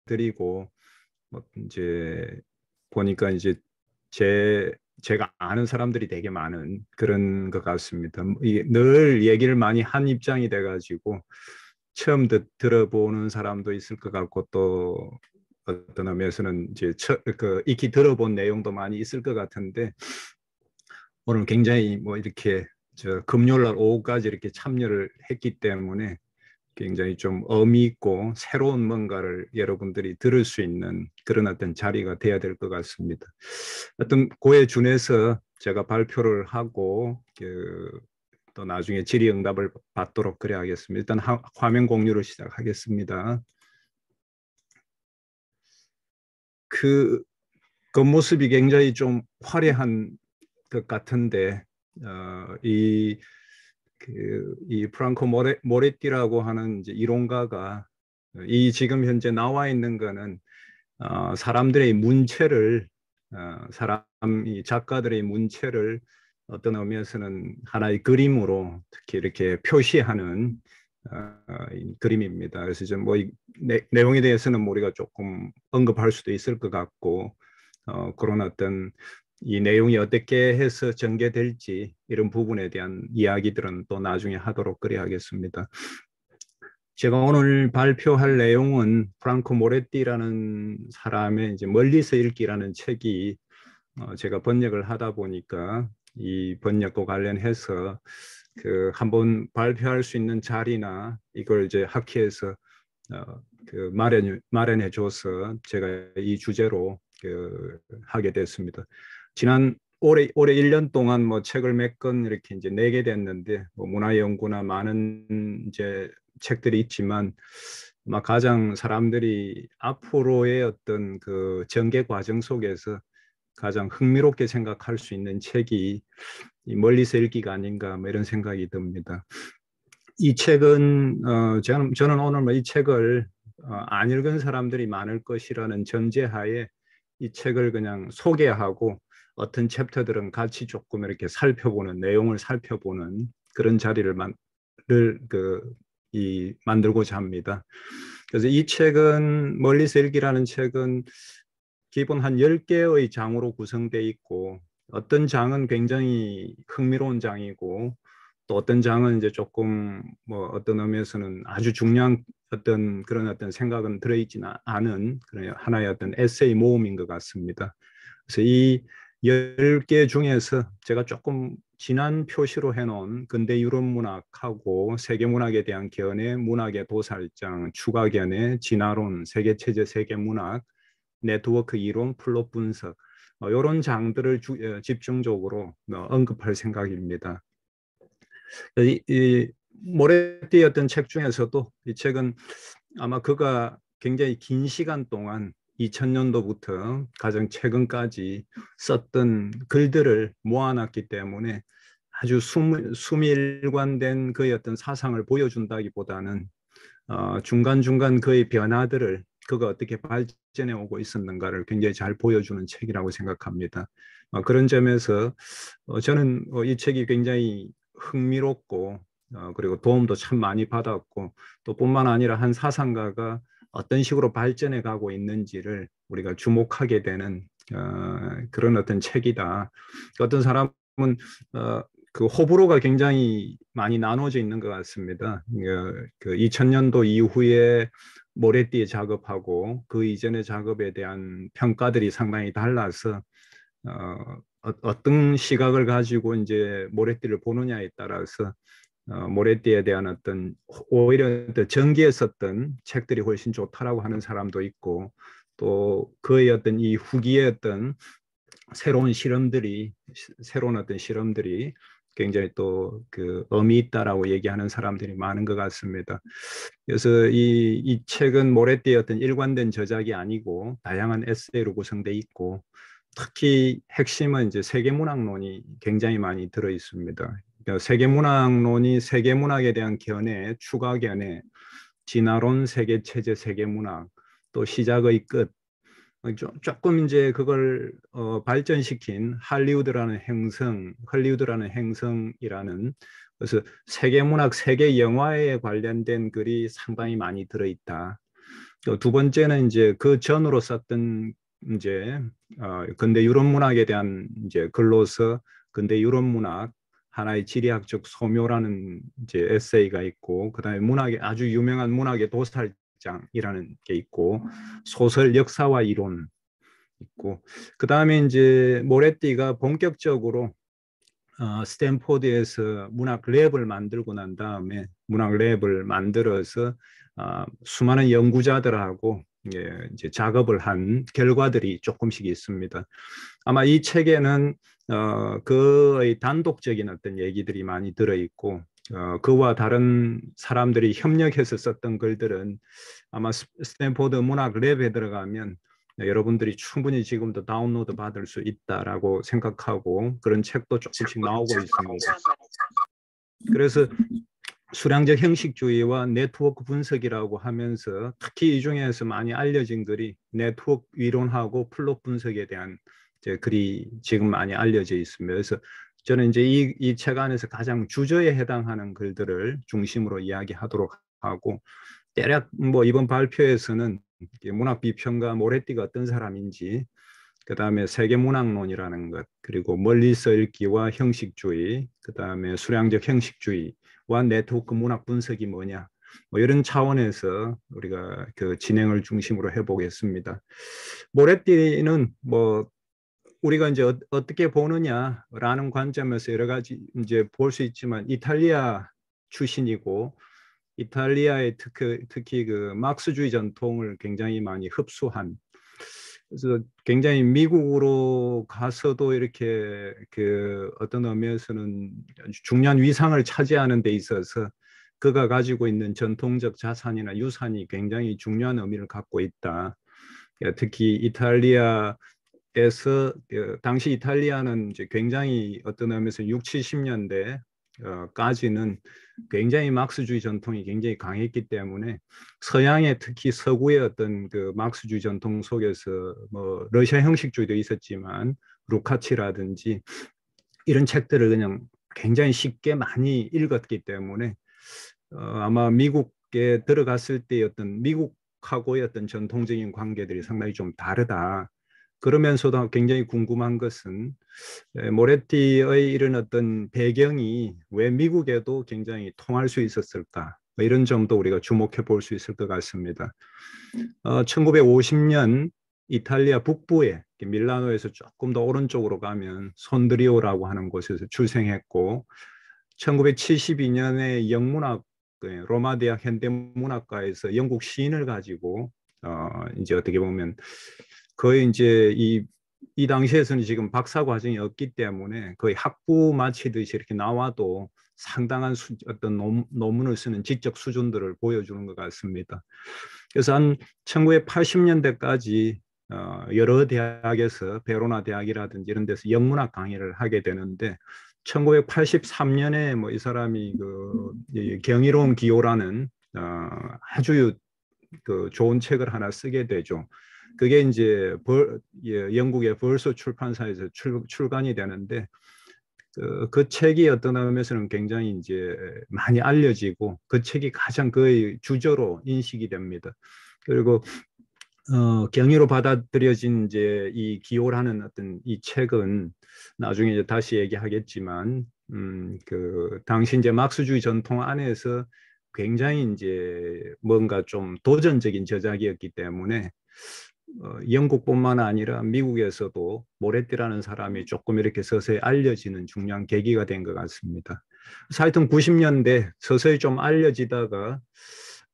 드리고 뭐 이제 보니까 이제 제가 아는 사람들이 되게 많은 그런 것 같습니다. 늘 얘기를 많이 한 입장이 돼가지고 처음 들어보는 사람도 있을 것 같고 또 어떤 의미에서는 이제 익히 들어본 내용도 많이 있을 것 같은데 오늘 굉장히 뭐 이렇게 금요일 날 오후까지 이렇게 참여를 했기 때문에 굉장히 좀 의미 있고 새로운 뭔가를 여러분들이 들을 수 있는 그런 어떤 자리가 돼야 될 것 같습니다. 어떤 그에 준해서 제가 발표를 하고 또 나중에 질의응답을 받도록 그래 하겠습니다. 일단 화면 공유를 시작하겠습니다. 그 겉모습이 굉장히 좀 화려한 것 같은데 이 프랑코 모레티라고 하는 이제 이론가가 이 지금 현재 나와 있는 거는 사람들의 문체를 이 작가들의 문체를 어떤 의미에서는 하나의 그림으로 특히 이렇게 표시하는 그림입니다. 그래서 좀 뭐 내용에 대해서는 우리가 조금 언급할 수도 있을 것 같고 그런 어떤 이 내용이 어떻게 해서 전개될지 이런 부분에 대한 이야기들은 또 나중에 하도록 그래 하겠습니다. 제가 오늘 발표할 내용은 프랑코 모레티라는 사람의 이제 멀리서 읽기라는 책이 제가 번역을 하다 보니까 이 번역과 관련해서 한번 발표할 수 있는 자리나 이걸 이제 학회에서 마련해 줘서 제가 이 주제로 하게 됐습니다. 올해 1년 동안 뭐 책을 몇 권 이렇게 이제 내게 됐는데 뭐 문화연구나 많은 이제 책들이 있지만 가장 사람들이 앞으로의 어떤 그 전개 과정 속에서 가장 흥미롭게 생각할 수 있는 책이 이 멀리서 읽기가 아닌가 뭐 이런 생각이 듭니다. 이 책은 저는 오늘 뭐 이 책을 안 읽은 사람들이 많을 것이라는 전제하에 이 책을 그냥 소개하고 어떤 챕터들은 같이 조금 이렇게 살펴보는 내용을 살펴보는 그런 자리를 만들고자 합니다. 그래서 이 책은 멀리서 읽기라는 책은 기본 한 10개의 장으로 구성되어 있고 어떤 장은 굉장히 흥미로운 장이고 또 어떤 장은 이제 조금 뭐 어떤 의미에서는 아주 중요한 그런 어떤 생각은 들어있지는 않은 그런 하나의 어떤 에세이 모음인 것 같습니다. 그래서 이 10개 중에서 제가 조금 진한 표시로 해놓은 근대 유럽 문학하고 세계 문학에 대한 견해, 문학의 도살장, 추가 견해, 진화론, 세계체제, 세계문학, 네트워크 이론, 플롯 분석 이런 장들을 집중적으로 언급할 생각입니다. 이 모레티 어떤 책 중에서도 이 책은 아마 그가 굉장히 긴 시간 동안 2000년도부터 가장 최근까지 썼던 글들을 모아놨기 때문에 아주 수밀관된 그의 어떤 사상을 보여준다기보다는 중간중간 그의 변화들을 그가 어떻게 발전해 오고 있었는가를 굉장히 잘 보여주는 책이라고 생각합니다. 그런 점에서 저는 이 책이 굉장히 흥미롭고 그리고 도움도 참 많이 받았고 또 뿐만 아니라 한 사상가가 어떤 식으로 발전해 가고 있는지를 우리가 주목하게 되는 그런 어떤 책이다. 어떤 사람은 그 호불호가 굉장히 많이 나눠져 있는 것 같습니다. 그 2000년도 이후에 모레티의 작업하고 그 이전의 작업에 대한 평가들이 상당히 달라서 어떤 시각을 가지고 이제 모레티를 보느냐에 따라서 모레티에 대한 어떤 오히려 더 전기에 썼던 책들이 훨씬 좋다라고 하는 사람도 있고 또 그의 어떤 이 후기의 어떤 새로운 어떤 실험들이 굉장히 또 그 의미 있다라고 얘기하는 사람들이 많은 것 같습니다. 그래서 이 책은 모레티의 어떤 일관된 저작이 아니고 다양한 에세이로 구성되어 있고 특히 핵심은 이제 세계문학론이 굉장히 많이 들어 있습니다. 그러니까 세계문학론이 세계문학에 대한 견해, 추가 견해, 진화론, 세계체제, 세계문학, 또 시작의 끝, 조금 이제 그걸 발전시킨 헐리우드라는 행성이라는 그래서 세계문학, 세계 영화에 관련된 글이 상당히 많이 들어있다. 두 번째는 이제 그 전으로 썼던 이제 근대 유럽 문학에 대한 이제 글로서 근대 유럽 문학 하나의 지리학적 소묘라는 이제 에세이가 있고, 그다음에 문학의 아주 유명한 문학의 도살장이라는 게 있고, 소설 역사와 이론 있고, 그다음에 이제 모레티가 본격적으로 스탠포드에서 문학 랩을 만들고 난 다음에 문학 랩을 만들어서 수많은 연구자들하고 이제 작업을 한 결과들이 조금씩 있습니다. 아마 이 책에는 그의 단독적인 어떤 얘기들이 많이 들어있고, 그와 다른 사람들이 협력해서 썼던 글들은 아마 스탠포드 문학 랩에 들어가면 여러분들이 충분히 지금도 다운로드 받을 수 있다라고 생각하고, 그런 책도 조금씩 나오고 있습니다. 그래서 수량적 형식주의와 네트워크 분석이라고 하면서 특히 이 중에서 많이 알려진 글이 네트워크 이론하고 플롯 분석에 대한 글이 지금 많이 알려져 있습니다. 그래서 저는 이제 이 책 안에서 가장 주저에 해당하는 글들을 중심으로 이야기하도록 하고, 대략 뭐 이번 발표에서는 문학 비평가 모레티가 어떤 사람인지, 그 다음에 세계문학론이라는 것, 그리고 멀리서 읽기와 형식주의, 그 다음에 수량적 형식주의와 네트워크 문학 분석이 뭐냐, 뭐 이런 차원에서 우리가 그 진행을 중심으로 해보겠습니다. 모레티는 뭐 우리가 이제 어떻게 보느냐라는 관점에서 여러 가지 이제 볼 수 있지만, 이탈리아 출신이고 이탈리아의 특히 그 막스주의 전통을 굉장히 많이 흡수한, 그래서 굉장히 미국으로 가서도 이렇게 그 어떤 의미에서는 중요한 위상을 차지하는 데 있어서 그가 가지고 있는 전통적 자산이나 유산이 굉장히 중요한 의미를 갖고 있다. 특히 이탈리아에서 당시 이탈리아는 이제 굉장히 어떤 의미에서 6, 70년대 까지는 굉장히 막스주의 전통이 굉장히 강했기 때문에 서양의 특히 서구의 어떤 그 막스주의 전통 속에서 뭐 러시아 형식주의도 있었지만 루카치라든지 이런 책들을 그냥 굉장히 쉽게 많이 읽었기 때문에 아마 미국에 들어갔을 때 어떤 미국하고의 어떤 전통적인 관계들이 상당히 좀 다르다. 그러면서도 굉장히 궁금한 것은 모레티의 이런 어떤 배경이 왜 미국에도 굉장히 통할 수 있었을까? 뭐 이런 점도 우리가 주목해 볼 수 있을 것 같습니다. 1950년 이탈리아 북부에 밀라노에서 조금 더 오른쪽으로 가면 손드리오라고 하는 곳에서 출생했고, 1972년에 영문학 로마 대학 현대문학과에서 영국 시인을 가지고 이제 어떻게 보면 거의 이제 이 당시에서는 지금 박사 과정이 없기 때문에 거의 학부 마치듯이 이렇게 나와도 상당한 어떤 논문을 쓰는 지적 수준들을 보여주는 것 같습니다. 그래서 한 1980년대까지 여러 대학에서 베로나 대학이라든지 이런 데서 영문학 강의를 하게 되는데, 1983년에 뭐 이 사람이 그 경이로운 기호라는 아주 그 좋은 책을 하나 쓰게 되죠. 그게 이제 영국의 벌소 출판사에서 출간이 되는데, 그 책이 어떤 의미에서는 굉장히 이제 많이 알려지고 그 책이 가장 그의 주저로 인식이 됩니다. 그리고 경위로 받아들여진 이제 이 기호라는 어떤 이 책은 나중에 이제 다시 얘기하겠지만, 그 당시 이제 막스주의 전통 안에서 굉장히 이제 뭔가 좀 도전적인 저작이었기 때문에 영국뿐만 아니라 미국에서도 모레티라는 사람이 조금 이렇게 서서히 알려지는 중요한 계기가 된 것 같습니다. 하여튼 90년대 서서히 좀 알려지다가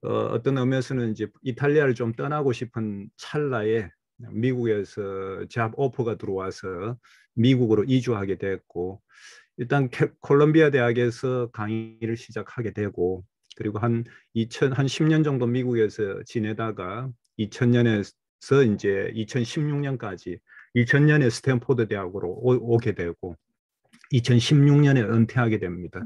어떤 의미에서는 이제 이탈리아를 좀 떠나고 싶은 찰나에 미국에서 잡 오퍼가 들어와서 미국으로 이주하게 됐고, 일단 콜롬비아 대학에서 강의를 시작하게 되고, 그리고 한 10년 정도 미국에서 지내다가 2000년에서 이제 2016년까지 2000년에 스탠포드 대학으로 오게 되고 2016년에 은퇴하게 됩니다.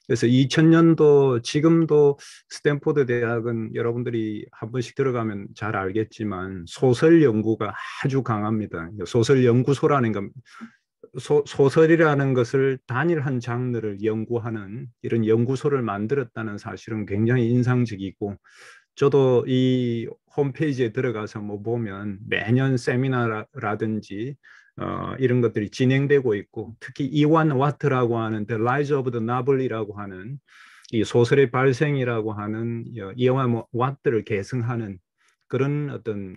그래서 2000년도 지금도 스탠포드 대학은 여러분들이 한 번씩 들어가면 잘 알겠지만 소설 연구가 아주 강합니다. 소설 연구소라는 건 소설이라는 것을 단일한 장르를 연구하는 이런 연구소를 만들었다는 사실은 굉장히 인상적이고, 저도 이 홈페이지에 들어가서 뭐 보면 매년 세미나라든지 이런 것들이 진행되고 있고, 특히 이완 와트라고 하는 The Rise of the Noble이라고 하는 이 소설의 발생이라고 하는 이완 와트를 계승하는 그런 어떤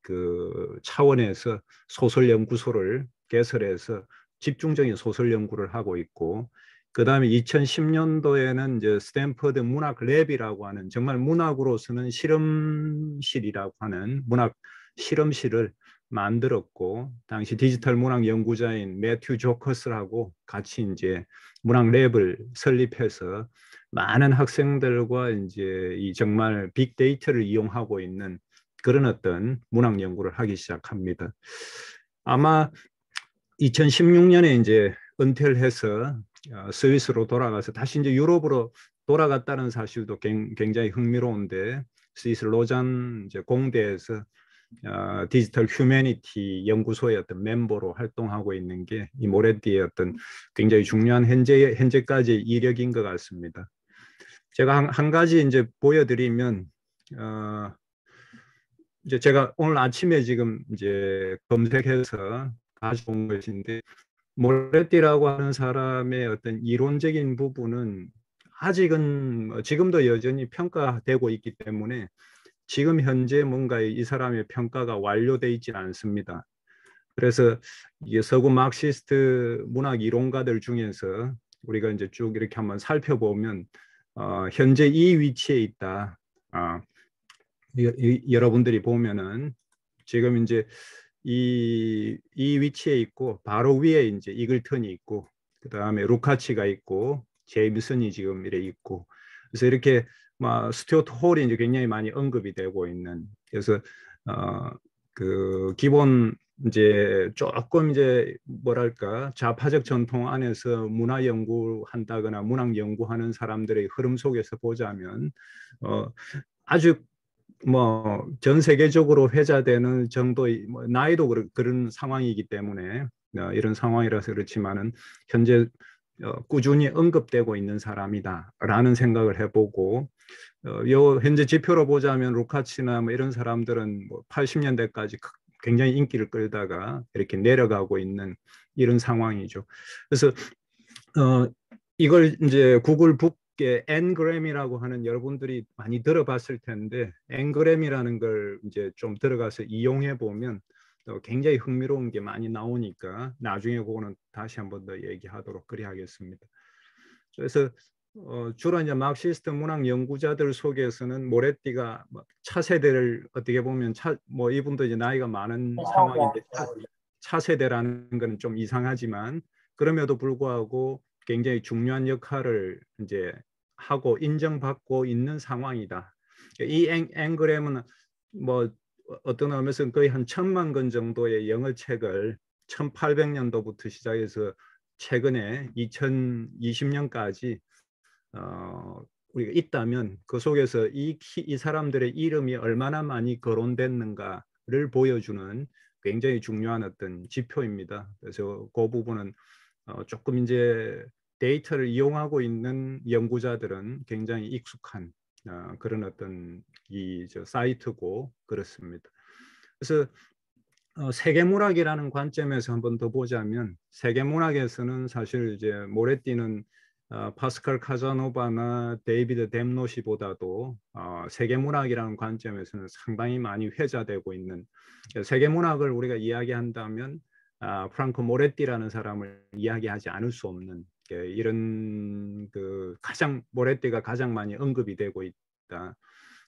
그 차원에서 소설 연구소를 개설해서 집중적인 소설 연구를 하고 있고, 그 다음에 2010년도에는 이제 스탠퍼드 문학 랩이라고 하는 정말 문학으로서는 실험실이라고 하는 문학 실험실을 만들었고, 당시 디지털 문학 연구자인 매튜 조커스하고 같이 이제 문학 랩을 설립해서 많은 학생들과 이제 이 정말 빅데이터를 이용하고 있는 그런 어떤 문학 연구를 하기 시작합니다. 아마 2016년에 이제 은퇴를 해서 스위스로 돌아가서 다시 이제 유럽으로 돌아갔다는 사실도 굉장히 흥미로운데, 스위스 로잔 이제 공대에서 디지털 휴머니티 연구소의 어떤 멤버로 활동하고 있는 게 이 모레티의 어떤 굉장히 중요한 현재까지 이력인 것 같습니다. 제가 한 가지 이제 보여드리면, 이제 제가 오늘 아침에 지금 이제 검색해서 가져온 것인데, 모레티라고 하는 사람의 어떤 이론적인 부분은 아직은 지금도 여전히 평가되고 있기 때문에 지금 현재 뭔가 이 사람의 평가가 완료되어 있지 않습니다. 그래서 이게 서구 마르크시스트 문학 이론가들 중에서 우리가 이제 쭉 이렇게 한번 살펴보면 현재 이 위치에 있다. 여러분들이 보면은 지금 이제 이 위치에 있고, 바로 위에 이제 이글턴이 있고, 그 다음에 루카치가 있고, 제임슨이 지금 이래 있고, 그래서 이렇게 막 스튜어트 홀이 이제 굉장히 많이 언급이 되고 있는, 그래서 그 기본 이제 조금 이제 뭐랄까 좌파적 전통 안에서 문화 연구한다거나 문학 연구하는 사람들의 흐름 속에서 보자면 아주 뭐 전 세계적으로 회자되는 정도의 나이도 그런 상황이기 때문에 이런 상황이라서 그렇지만은 현재 꾸준히 언급되고 있는 사람이다라는 생각을 해보고, 요 현재 지표로 보자면 루카치나 뭐 이런 사람들은 뭐 80년대까지 굉장히 인기를 끌다가 이렇게 내려가고 있는 이런 상황이죠. 그래서 이걸 이제 구글 북에 엔그램이라고 하는, 여러분들이 많이 들어봤을 텐데, 엔그램이라는 걸 이제 좀 들어가서 이용해 보면 굉장히 흥미로운 게 많이 나오니까 나중에 그거는 다시 한번 더 얘기하도록 그리 하겠습니다. 그래서 주로 이제 마르크시스트 문학 연구자들 속에서는 모레티가 차세대를 어떻게 보면 뭐 이분도 이제 나이가 많은 상황인데 차세대라는 것은 좀 이상하지만 그럼에도 불구하고 굉장히 중요한 역할을 이제 하고 인정받고 있는 상황이다. 이 앵그램은 뭐 어떤 의미에서는 거의 한 1,000만 권 정도의 영어 책을 1800년도부터 시작해서 최근에 2020년까지 우리가 있다면 그 속에서 이 사람들의 이름이 얼마나 많이 거론됐는가를 보여주는 굉장히 중요한 어떤 지표입니다. 그래서 그 부분은 조금 이제 데이터를 이용하고 있는 연구자들은 굉장히 익숙한 그런 어떤 사이트고 그렇습니다. 그래서 세계문학이라는 관점에서 한번 더 보자면, 세계문학에서는 사실 이제 모레티는 파스칼 카자노바나 데이비드 댐노시보다도 세계문학이라는 관점에서는 상당히 많이 회자되고 있는, 세계문학을 우리가 이야기한다면 프랑코 모레티라는 사람을 이야기하지 않을 수 없는 이런 그 모레티가 가장 많이 언급이 되고 있다.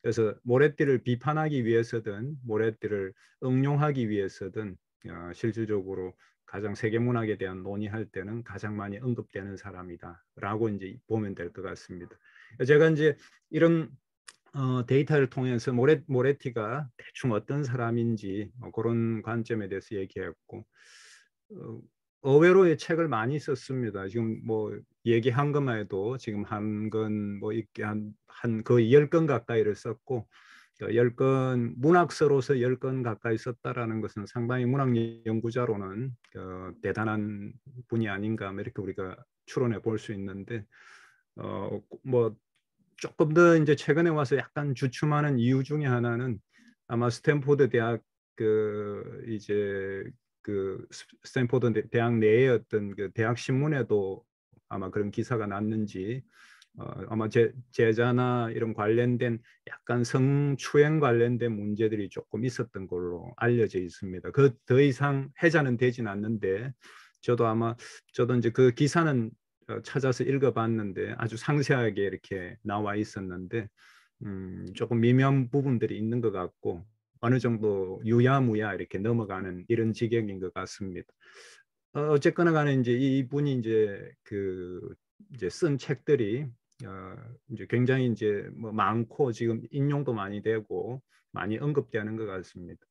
그래서 모레티를 비판하기 위해서든 모레티를 응용하기 위해서든 실질적으로 가장 세계문학에 대한 논의할 때는 가장 많이 언급되는 사람이다라고 이제 보면 될 것 같습니다. 제가 이제 이런 데이터를 통해서 모레티가 대충 어떤 사람인지 그런 관점에 대해서 얘기했고, 의외로의 책을 많이 썼습니다. 지금 뭐 얘기한 것만 해도 지금 한 건 뭐 이렇게 한 거의 10권 가까이를 썼고, 10권 문학서로서 10권 가까이 썼다라는 것은 상당히 문학 연구자로는 대단한 분이 아닌가 이렇게 우리가 추론해 볼 수 있는데, 뭐 조금 더 이제 최근에 와서 약간 주춤하는 이유 중에 하나는 아마 스탠포드 대학 이제 스탠포드 대학 내에 어떤 그 대학 신문에도 아마 그런 기사가 났는지 아마 제자나 이런 관련된 약간 성추행 관련된 문제들이 조금 있었던 걸로 알려져 있습니다. 그 더 이상 해자는 되진 않는데 저도 이제 그 기사는 찾아서 읽어봤는데 아주 상세하게 이렇게 나와 있었는데 조금 미묘한 부분들이 있는 것 같고 어느 정도 유야무야 이렇게 넘어가는 이런 지경인 것 같습니다. 어쨌거나 간에 이제 이분이 이제 쓴 책들이 이제 굉장히 이제 뭐 많고 지금 인용도 많이 되고 많이 언급되는 것 같습니다.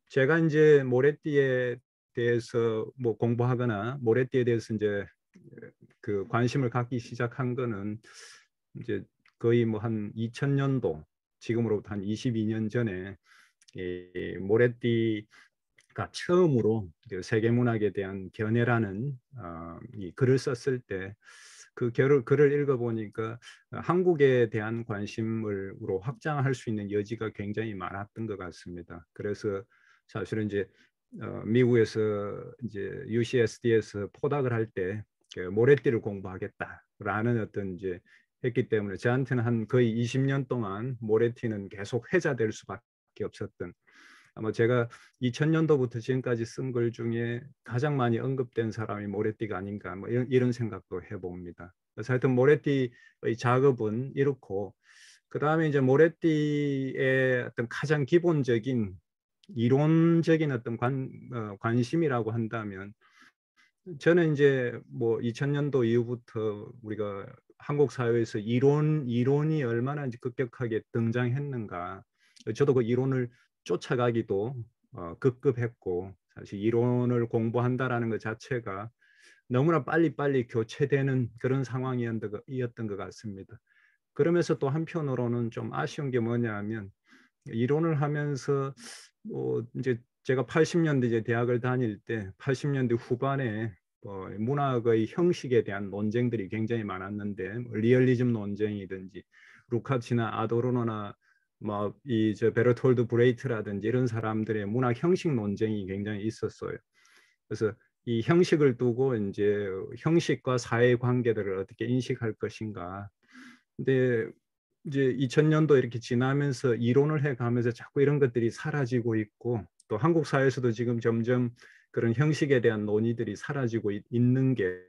제가 이제 모레띠에 대해서 뭐 공부하거나 모레띠에 대해서 이제 그 관심을 갖기 시작한 거는 이제 거의 뭐 한 2000년도 지금으로부터 한 22년 전에 이 모레띠가 처음으로 세계문학에 대한 견해라는 이 글을 썼을 때 그 글을 읽어보니까 한국에 대한 관심으로 확장할 수 있는 여지가 굉장히 많았던 것 같습니다. 그래서 사실은 이제 미국에서 이제 UCSD에서 포닥을 할 때 모래띠를 공부하겠다라는 어떤 이제 했기 때문에 저한테는 한 거의 20년 동안 모래띠는 계속 회자될 수밖에 없었던 아마 제가 2000년도부터 지금까지 쓴 글 중에 가장 많이 언급된 사람이 모래띠가 아닌가 뭐 이런 생각도 해봅니다. 그래서 하여튼 모래띠의 작업은 이렇고 그 다음에 이제 모래띠의 어떤 가장 기본적인 이론적인 어떤 관심이라고 한다면 저는 이제 뭐 2000년도 이후부터 우리가 한국 사회에서 이론이 얼마나 급격하게 등장했는가. 저도 그 이론을 쫓아가기도 급급했고 사실 이론을 공부한다라는 것 자체가 너무나 빨리빨리 교체되는 그런 상황이었던 것 같습니다. 그러면서 또 한편으로는 좀 아쉬운 게 뭐냐면 이론을 하면서 이제 제가 80년대 이제 대학을 다닐 때 80년대 후반에 문학의 형식에 대한 논쟁들이 굉장히 많았는데 리얼리즘 논쟁이든지 루카치나 아도르노나 뭐이저 베르톨드 브레이트라든지 이런 사람들의 문학 형식 논쟁이 굉장히 있었어요. 그래서 이 형식을 두고 이제 형식과 사회 관계들을 어떻게 인식할 것인가. 근데 이제 2000년도 이렇게 지나면서 이론을 해가면서 자꾸 이런 것들이 사라지고 있고 또 한국 사회에서도 지금 점점 그런 형식에 대한 논의들이 사라지고 있는 게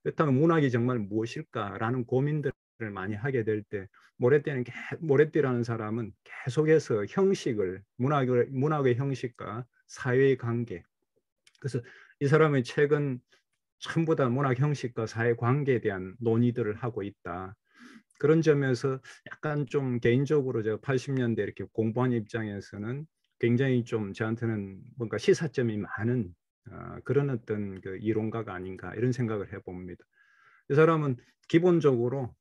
그렇다면 문학이 정말 무엇일까라는 고민들을 많이 하게 될 때 모레띠라는 사람은 계속해서 형식을 문학의 형식과 사회의 관계 그래서 이 사람의 책은 전부 다 문학 형식과 사회 관계에 대한 논의들을 하고 있다. 그런 점에서 약간 좀 개인적으로 제가 80년대 이렇게 공부한 입장에서는 굉장히 좀 저한테는 뭔가 시사점이 많은 그런 어떤 그 이론가가 아닌가 이런 생각을 해봅니다. 이 사람은 기본적으로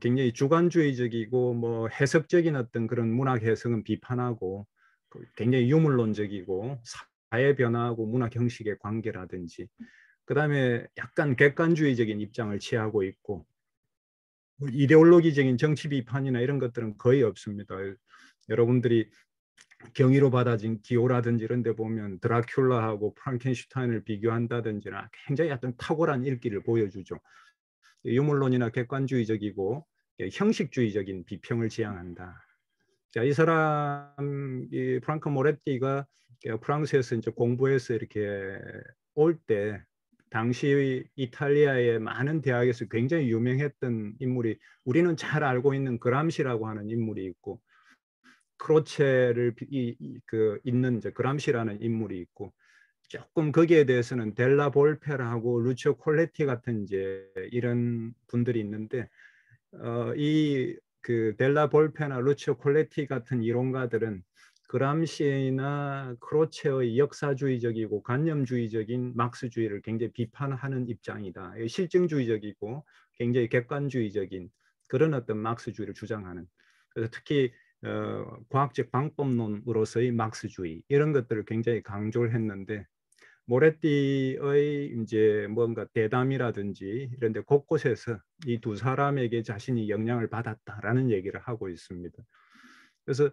굉장히 주관주의적이고 뭐 해석적인 어떤 그런 문학 해석은 비판하고 굉장히 유물론적이고 사회 변화하고 문학 형식의 관계라든지 그다음에 약간 객관주의적인 입장을 취하고 있고 이데올로기적인 정치 비판이나 이런 것들은 거의 없습니다. 여러분들이 경이로 받아진 기호라든지 이런 데 보면 드라큘라하고 프랑켄슈타인을 비교한다든지나 굉장히 어떤 탁월한 읽기를 보여주죠. 유물론이나 객관주의적이고 형식주의적인 비평을 지향한다. 자, 이 사람 이 프랑크 모레티가 프랑스에서 이제 공부해서 이렇게 올 때 당시 이탈리아의 많은 대학에서 굉장히 유명했던 인물이 우리는 잘 알고 있는 그람시라고 하는 인물이 있고 크로체를 있는 이제 그람시라는 인물이 있고 조금 거기에 대해서는 델라 볼페라고 루치오 콜레티 같은 이제 이런 분들이 있는데 이 그 델라 볼페나 루치오 콜레티 같은 이론가들은 그람시나 크로체의 역사주의적이고 관념주의적인 막스주의를 굉장히 비판하는 입장이다. 실증주의적이고 굉장히 객관주의적인 그런 어떤 막스주의를 주장하는. 그래서 특히 과학적 방법론으로서의 막스주의 이런 것들을 굉장히 강조를 했는데 모레티의 이제 뭔가 대담이라든지 이런 데 곳곳에서 이 두 사람에게 자신이 영향을 받았다라는 얘기를 하고 있습니다. 그래서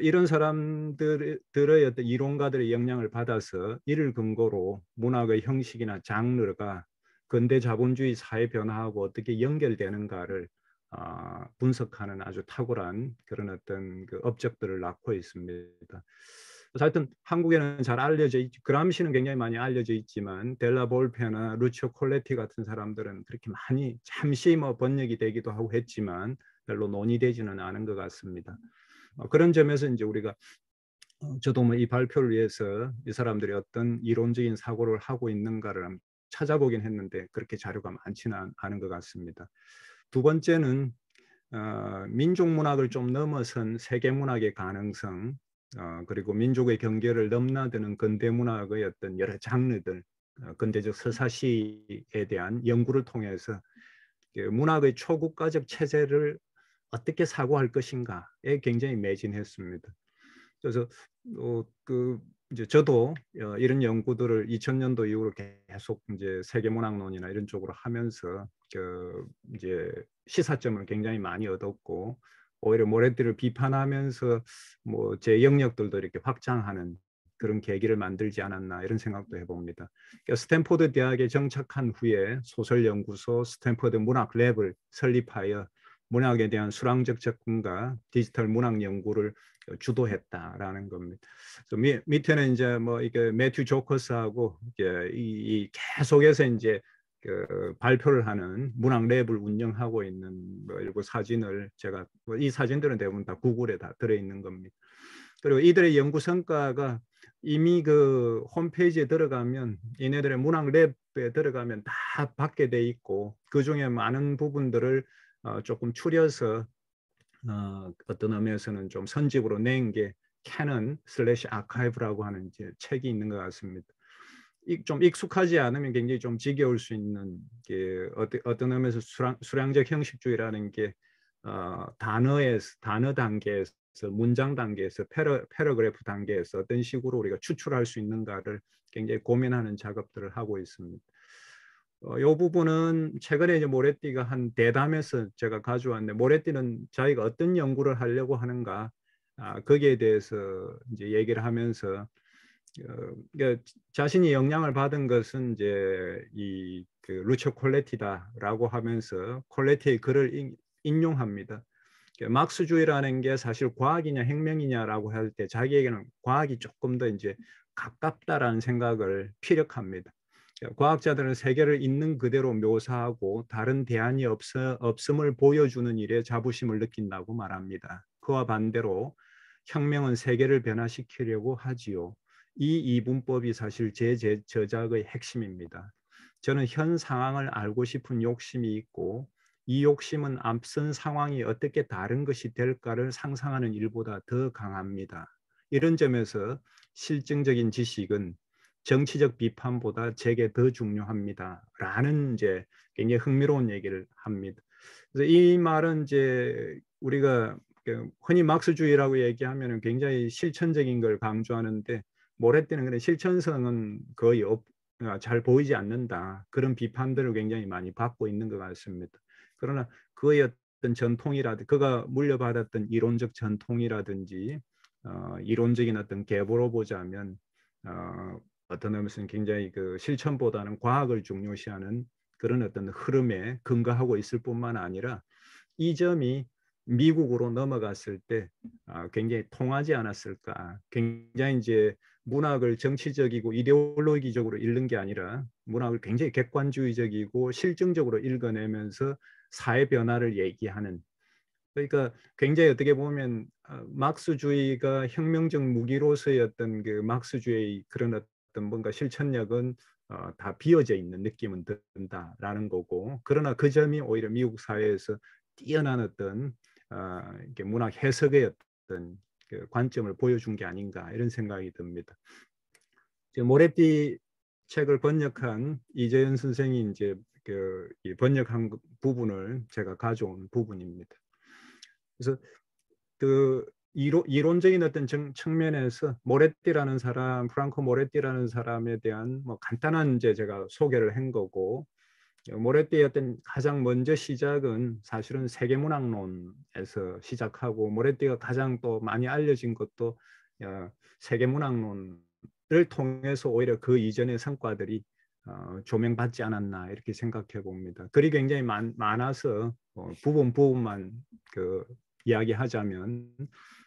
이런 사람들의 어떤 이론가들의 영향을 받아서 이를 근거로 문학의 형식이나 장르가 근대 자본주의 사회 변화하고 어떻게 연결되는가를 분석하는 아주 탁월한 그런 어떤 그 업적들을 낳고 있습니다. 하여튼 한국에는 잘 알려져 있, 그람시는 굉장히 많이 알려져 있지만 델라 볼페나 루치오 콜레티 같은 사람들은 그렇게 많이 잠시 뭐 번역이 되기도 하고 했지만 별로 논의되지는 않은 것 같습니다. 그런 점에서 이제 우리가 저도 뭐 이 발표를 위해서 이 사람들이 어떤 이론적인 사고를 하고 있는가를 찾아보긴 했는데 그렇게 자료가 많지는 않은 것 같습니다. 두 번째는 민족문학을 좀 넘어선 세계문학의 가능성, 그리고 민족의 경계를 넘나드는 근대문학의 어떤 여러 장르들, 근대적 서사시에 대한 연구를 통해서 문학의 초국가적 체제를 어떻게 사고할 것인가에 굉장히 매진했습니다. 그래서 이제 저도 이런 연구들을 2000년도 이후로 계속 이제 세계문학론이나 이런 쪽으로 하면서 이제 시사점을 굉장히 많이 얻었고 오히려 모레티를 비판하면서 뭐 제 영역들도 이렇게 확장하는 그런 계기를 만들지 않았나 이런 생각도 해봅니다. 그러니까 스탠포드 대학에 정착한 후에 소설연구소 스탠포드 문학랩을 설립하여 문학에 대한 수랑적 접근과 디지털 문학 연구를 주도했다라는 겁니다. 밑에는 이제 뭐 이게 매튜 조커스하고 이제 이 계속해서 이제 그 발표를 하는 문학 랩을 운영하고 있는 뭐 일부 사진을 제가 이 사진들은 대부분 다 구글에 다 들어 있는 겁니다. 그리고 이들의 연구 성과가 이미 그 홈페이지에 들어가면 얘네들의 문학 랩에 들어가면 다 받게 돼 있고 그 중에 많은 부분들을 조금 추려서 어떤 의미에서는 좀 선집으로 낸 게 캐넌 슬래시 아카이브라고 하는 이제 책이 있는 것 같습니다. 좀 익숙하지 않으면 굉장히 좀 지겨울 수 있는 게 어떤 의미에서 수량적 형식주의라는 게 단어 단계에서 문장 단계에서 패러그래프 단계에서 어떤 식으로 우리가 추출할 수 있는가를 굉장히 고민하는 작업들을 하고 있습니다. 이 부분은 최근에 이제 모레티가 한 대담에서 제가 가져왔는데 모레티는 자기가 어떤 연구를 하려고 하는가 거기에 대해서 이제 얘기를 하면서 그러니까 자신이 영향을 받은 것은 이제 그 루처 콜레티다라고 하면서 콜레티의 글을 인용합니다. 막스주의라는 게 사실 과학이냐 혁명이냐라고 할 때 자기에게는 과학이 조금 더 이제 가깝다라는 생각을 피력합니다. 과학자들은 세계를 있는 그대로 묘사하고 다른 대안이 없음을 보여주는 일에 자부심을 느낀다고 말합니다. 그와 반대로 혁명은 세계를 변화시키려고 하지요. 이 이분법이 사실 제 저작의 핵심입니다. 저는 현 상황을 알고 싶은 욕심이 있고 이 욕심은 앞선 상황이 어떻게 다른 것이 될까를 상상하는 일보다 더 강합니다. 이런 점에서 실증적인 지식은 정치적 비판보다 제게 더 중요합니다. 라는 이제 굉장히 흥미로운 얘기를 합니다. 그래서 이 말은 이제 우리가 흔히 막스주의라고 얘기하면 굉장히 실천적인 걸 강조하는데 모레티는 그런 실천성은 거의 잘 보이지 않는다. 그런 비판들을 굉장히 많이 받고 있는 것 같습니다. 그러나 그의 어떤 전통이라든지 그가 물려받았던 이론적 전통이라든지 이론적인 어떤 계보로 보자면 어떤 의미에서는 굉장히 그 실천보다는 과학을 중요시하는 그런 어떤 흐름에 근거하고 있을 뿐만 아니라 이 점이 미국으로 넘어갔을 때 굉장히 통하지 않았을까. 굉장히 이제 문학을 정치적이고 이데올로기적으로 읽는 게 아니라 문학을 굉장히 객관주의적이고 실증적으로 읽어내면서 사회 변화를 얘기하는 그러니까 굉장히 어떻게 보면 막스주의가 혁명적 무기로서의 어떤 그 막스주의 그런 어떤 뭔가 실천력은 다 비어져 있는 느낌은 든다라는 거고 그러나 그 점이 오히려 미국 사회에서 뛰어난 어떤 이렇게 문학 해석의 어떤 그 관점을 보여준 게 아닌가 이런 생각이 듭니다. 모레티 책을 번역한 이재현 선생이 이제 이 번역한 부분을 제가 가져온 부분입니다. 그래서 그 이론적인 어떤 측면에서 모레띠라는 사람, 프랑코 모레띠라는 사람에 대한 뭐 간단한 이제 제가 소개를 한 거고, 모레띠의 어떤 가장 먼저 시작은 사실은 세계문학론에서 시작하고, 모레띠가 가장 또 많이 알려진 것도 세계문학론을 통해서 오히려 그 이전의 성과들이 조명받지 않았나 이렇게 생각해 봅니다. 글이 굉장히 많아서 부분만 그 이야기하자면,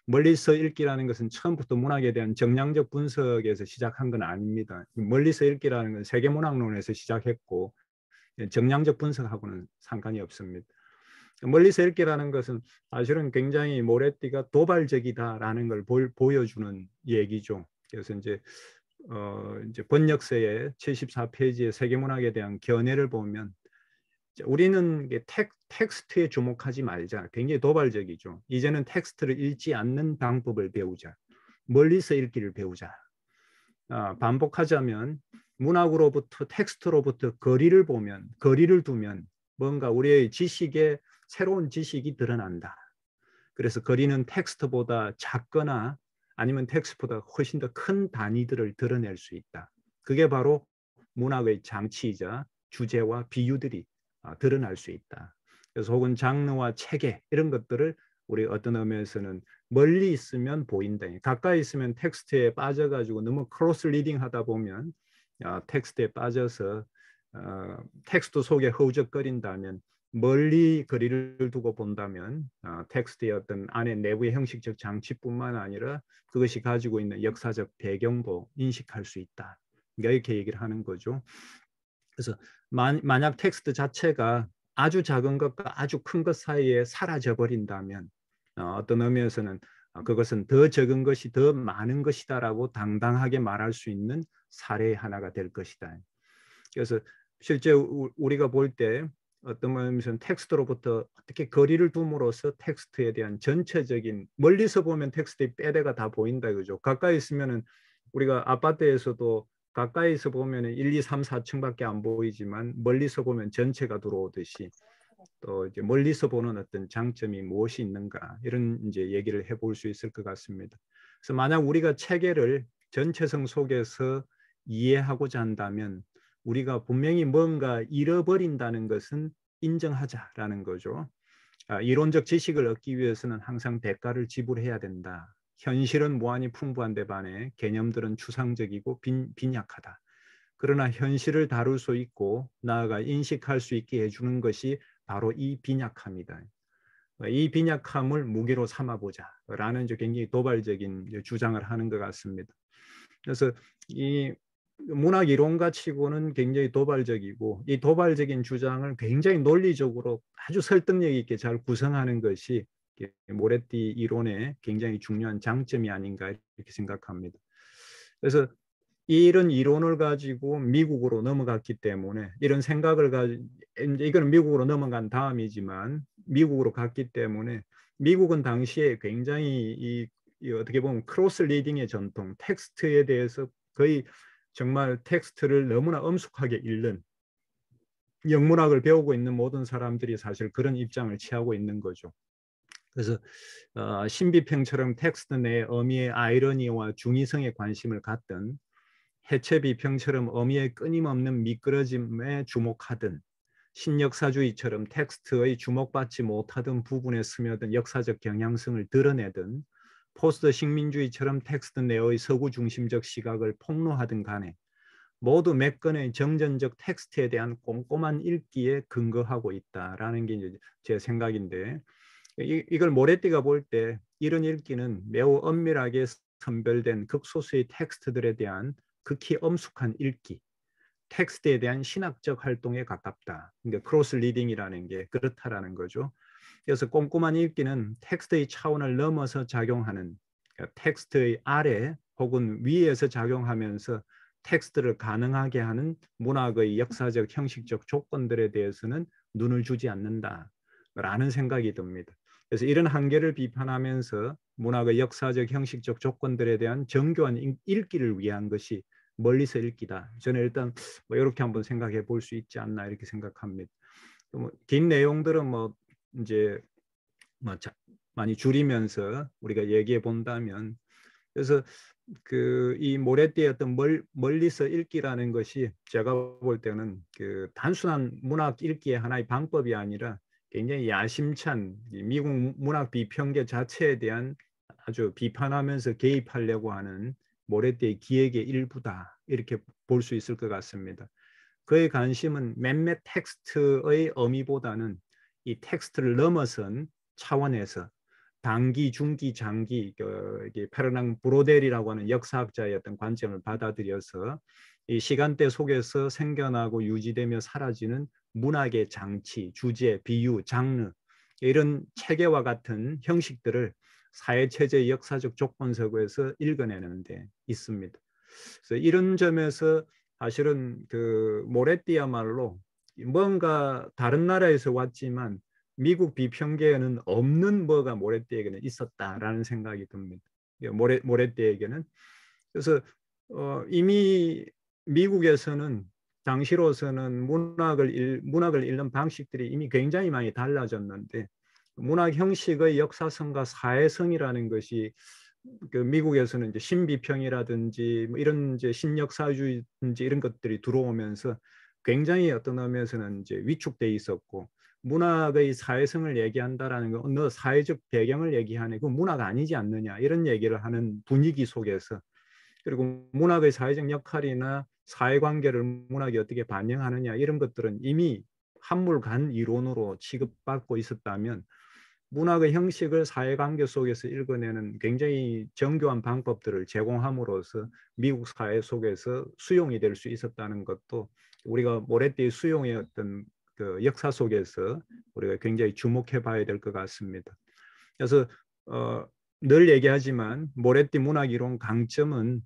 멀리서 읽기라는 것은 처음부터 문학에 대한 정량적 분석에서 시작한 건 아닙니다. 멀리서 읽기라는 건 세계문학론에서 시작했고, 정량적 분석하고는 상관이 없습니다. 멀리서 읽기라는 것은 사실은 굉장히 모레띠가 도발적이다라는 걸 보여주는 얘기죠. 그래서 이제 번역서의 74페이지의 세계문학에 대한 견해를 보면, 우리는 텍스트에 주목하지 말자. 굉장히 도발적이죠. 이제는 텍스트를 읽지 않는 방법을 배우자. 멀리서 읽기를 배우자. 반복하자면, 문학으로부터 텍스트로부터 거리를 두면 뭔가 우리의 지식에 새로운 지식이 드러난다. 그래서 거리는 텍스트보다 작거나 아니면 텍스트보다 훨씬 더 큰 단위들을 드러낼 수 있다. 그게 바로 문학의 장치이자 주제와 비유들이 드러날 수 있다. 그래서 혹은 장르와 체계 이런 것들을 우리 어떤 의미에서는 멀리 있으면 보인다. 가까이 있으면 텍스트에 빠져가지고 너무 크로스 리딩 하다 보면 텍스트에 빠져서 텍스트 속에 허우적거린다면, 멀리 거리를 두고 본다면 텍스트의 어떤 안에 내부의 형식적 장치뿐만 아니라 그것이 가지고 있는 역사적 배경도 인식할 수 있다. 그러니까 이렇게 얘기를 하는 거죠. 그래서 만약 텍스트 자체가 아주 작은 것과 아주 큰 것 사이에 사라져 버린다면, 어떤 의미에서는 그것은 더 적은 것이 더 많은 것이다라고 당당하게 말할 수 있는 사례의 하나가 될 것이다. 그래서 실제 우리가 볼 때 어떤 면에서는 텍스트로부터 어떻게 거리를 둠으로써 텍스트에 대한 전체적인, 멀리서 보면 텍스트의 빼대가 다 보인다 그죠. 가까이 있으면은 우리가 아파트에서도 가까이서 보면 1, 2, 3, 4층밖에 안 보이지만 멀리서 보면 전체가 들어오듯이, 또 이제 멀리서 보는 어떤 장점이 무엇이 있는가, 이런 이제 얘기를 해볼 수 있을 것 같습니다. 그래서 만약 우리가 체계를 전체성 속에서 이해하고자 한다면, 우리가 분명히 뭔가 잃어버린다는 것은 인정하자라는 거죠. 이론적 지식을 얻기 위해서는 항상 대가를 지불해야 된다. 현실은 무한히 풍부한데 반해 개념들은 추상적이고 빈약하다. 그러나 현실을 다룰 수 있고 나아가 인식할 수 있게 해주는 것이 바로 이 빈약함이다. 이 빈약함을 무기로 삼아보자라는 굉장히 도발적인 주장을 하는 것 같습니다. 그래서 이 문학 이론가 치고는 굉장히 도발적이고, 이 도발적인 주장을 굉장히 논리적으로 아주 설득력 있게 잘 구성하는 것이 모레띠 이론의 굉장히 중요한 장점이 아닌가 이렇게 생각합니다. 그래서 이런 이론을 가지고 미국으로 넘어갔기 때문에, 이런 생각을 가지고, 이거는 미국으로 넘어간 다음이지만 미국으로 갔기 때문에, 미국은 당시에 굉장히 이 어떻게 보면 크로스 리딩의 전통, 텍스트에 대해서 거의 정말 텍스트를 너무나 엄숙하게 읽는, 영문학을 배우고 있는 모든 사람들이 사실 그런 입장을 취하고 있는 거죠. 그래서 신비평처럼 텍스트 내 의미의 아이러니와 중의성에 관심을 갖든, 해체비평처럼 의미의 끊임없는 미끄러짐에 주목하든, 신역사주의처럼 텍스트의 주목받지 못하던 부분에 스며든 역사적 경향성을 드러내든, 포스트 식민주의처럼 텍스트 내의 서구 중심적 시각을 폭로하든 간에 모두 몇 건의 정전적 텍스트에 대한 꼼꼼한 읽기에 근거하고 있다라는 게 이제 제 생각인데, 이걸 모레띠가 볼 때 이런 읽기는 매우 엄밀하게 선별된 극소수의 텍스트들에 대한 극히 엄숙한 읽기, 텍스트에 대한 신학적 활동에 가깝다. 그러니까 크로스 리딩이라는 게 그렇다라는 거죠. 그래서 꼼꼼한 읽기는 텍스트의 차원을 넘어서 작용하는, 그러니까 텍스트의 아래 혹은 위에서 작용하면서 텍스트를 가능하게 하는 문학의 역사적 형식적 조건들에 대해서는 눈을 주지 않는다라는 생각이 듭니다. 그래서 이런 한계를 비판하면서 문학의 역사적 형식적 조건들에 대한 정교한 읽기를 위한 것이 멀리서 읽기다. 저는 일단 뭐 이렇게 한번 생각해 볼 수 있지 않나 이렇게 생각합니다. 긴 내용들은 뭐 이제 뭐 많이 줄이면서 우리가 얘기해 본다면, 그래서 그 이 모래띠의 어떤 멀리서 읽기라는 것이 제가 볼 때는 그 단순한 문학 읽기의 하나의 방법이 아니라 굉장히 야심찬 미국 문학 비평계 자체에 대한 아주 비판하면서 개입하려고 하는 모래띠의 기획의 일부다, 이렇게 볼 수 있을 것 같습니다. 그의 관심은 몇몇 텍스트의 의미보다는 이 텍스트를 넘어선 차원에서 단기, 중기, 장기, 페르낭 브로델이라고 하는 역사학자의 어떤 관점을 받아들여서 이 시간대 속에서 생겨나고 유지되며 사라지는 문학의 장치, 주제, 비유, 장르, 이런 체계와 같은 형식들을 사회체제의 역사적 조건 속에서 읽어내는 데 있습니다. 그래서 이런 점에서 사실은 그 모레띠야말로 뭔가 다른 나라에서 왔지만 미국 비평계에는 없는 뭐가 모레띠에게는 있었다라는 생각이 듭니다. 모레띠에게는. 그래서 이미 미국에서는 당시로서는 문학을 읽는 방식들이 이미 굉장히 많이 달라졌는데, 문학 형식의 역사성과 사회성이라는 것이 그 미국에서는 이제 신비평이라든지 뭐 이런 이제 신역사주의든지 이런 것들이 들어오면서 굉장히 어떤 의미에서는 이제 위축돼 있었고, 문학의 사회성을 얘기한다라는 건 어느 사회적 배경을 얘기하는 그 문학 아니지 않느냐, 이런 얘기를 하는 분위기 속에서, 그리고 문학의 사회적 역할이나 사회관계를 문학이 어떻게 반영하느냐, 이런 것들은 이미 한물간 이론으로 취급받고 있었다면, 문학의 형식을 사회관계 속에서 읽어내는 굉장히 정교한 방법들을 제공함으로써 미국 사회 속에서 수용이 될 수 있었다는 것도 우리가 모레띠의 수용의 어떤 그 역사 속에서 우리가 굉장히 주목해 봐야 될 것 같습니다. 그래서 늘 얘기하지만 모레띠 문학 이론 강점은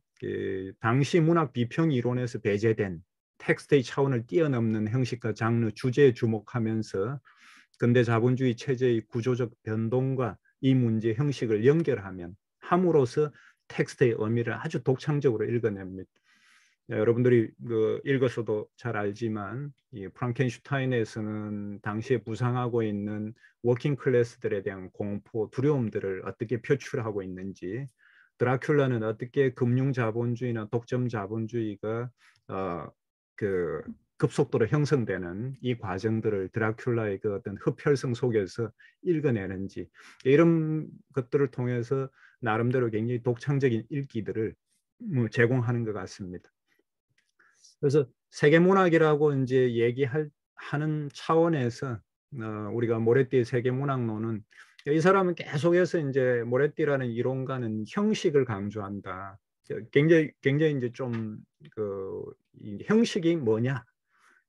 당시 문학 비평 이론에서 배제된 텍스트의 차원을 뛰어넘는 형식과 장르, 주제에 주목하면서 근대 자본주의 체제의 구조적 변동과 이 문제 형식을 연결하면 함으로써 텍스트의 의미를 아주 독창적으로 읽어냅니다. 여러분들이 읽어서도 잘 알지만 이 프랑켄슈타인에서는 당시에 부상하고 있는 워킹 클래스들에 대한 공포, 두려움들을 어떻게 표출하고 있는지, 드라큘라는 어떻게 금융 자본주의나 독점 자본주의가 그 급속도로 형성되는 이 과정들을 드라큘라의 그 어떤 흡혈성 속에서 읽어내는지, 이런 것들을 통해서 나름대로 굉장히 독창적인 읽기들을 제공하는 것 같습니다. 그래서 세계문학이라고 이제 하는 차원에서 우리가 모레띠의 세계문학론은, 이 사람은 계속해서 이제 모레띠라는 이론가는 형식을 강조한다. 굉장히 이제 좀 형식이 뭐냐?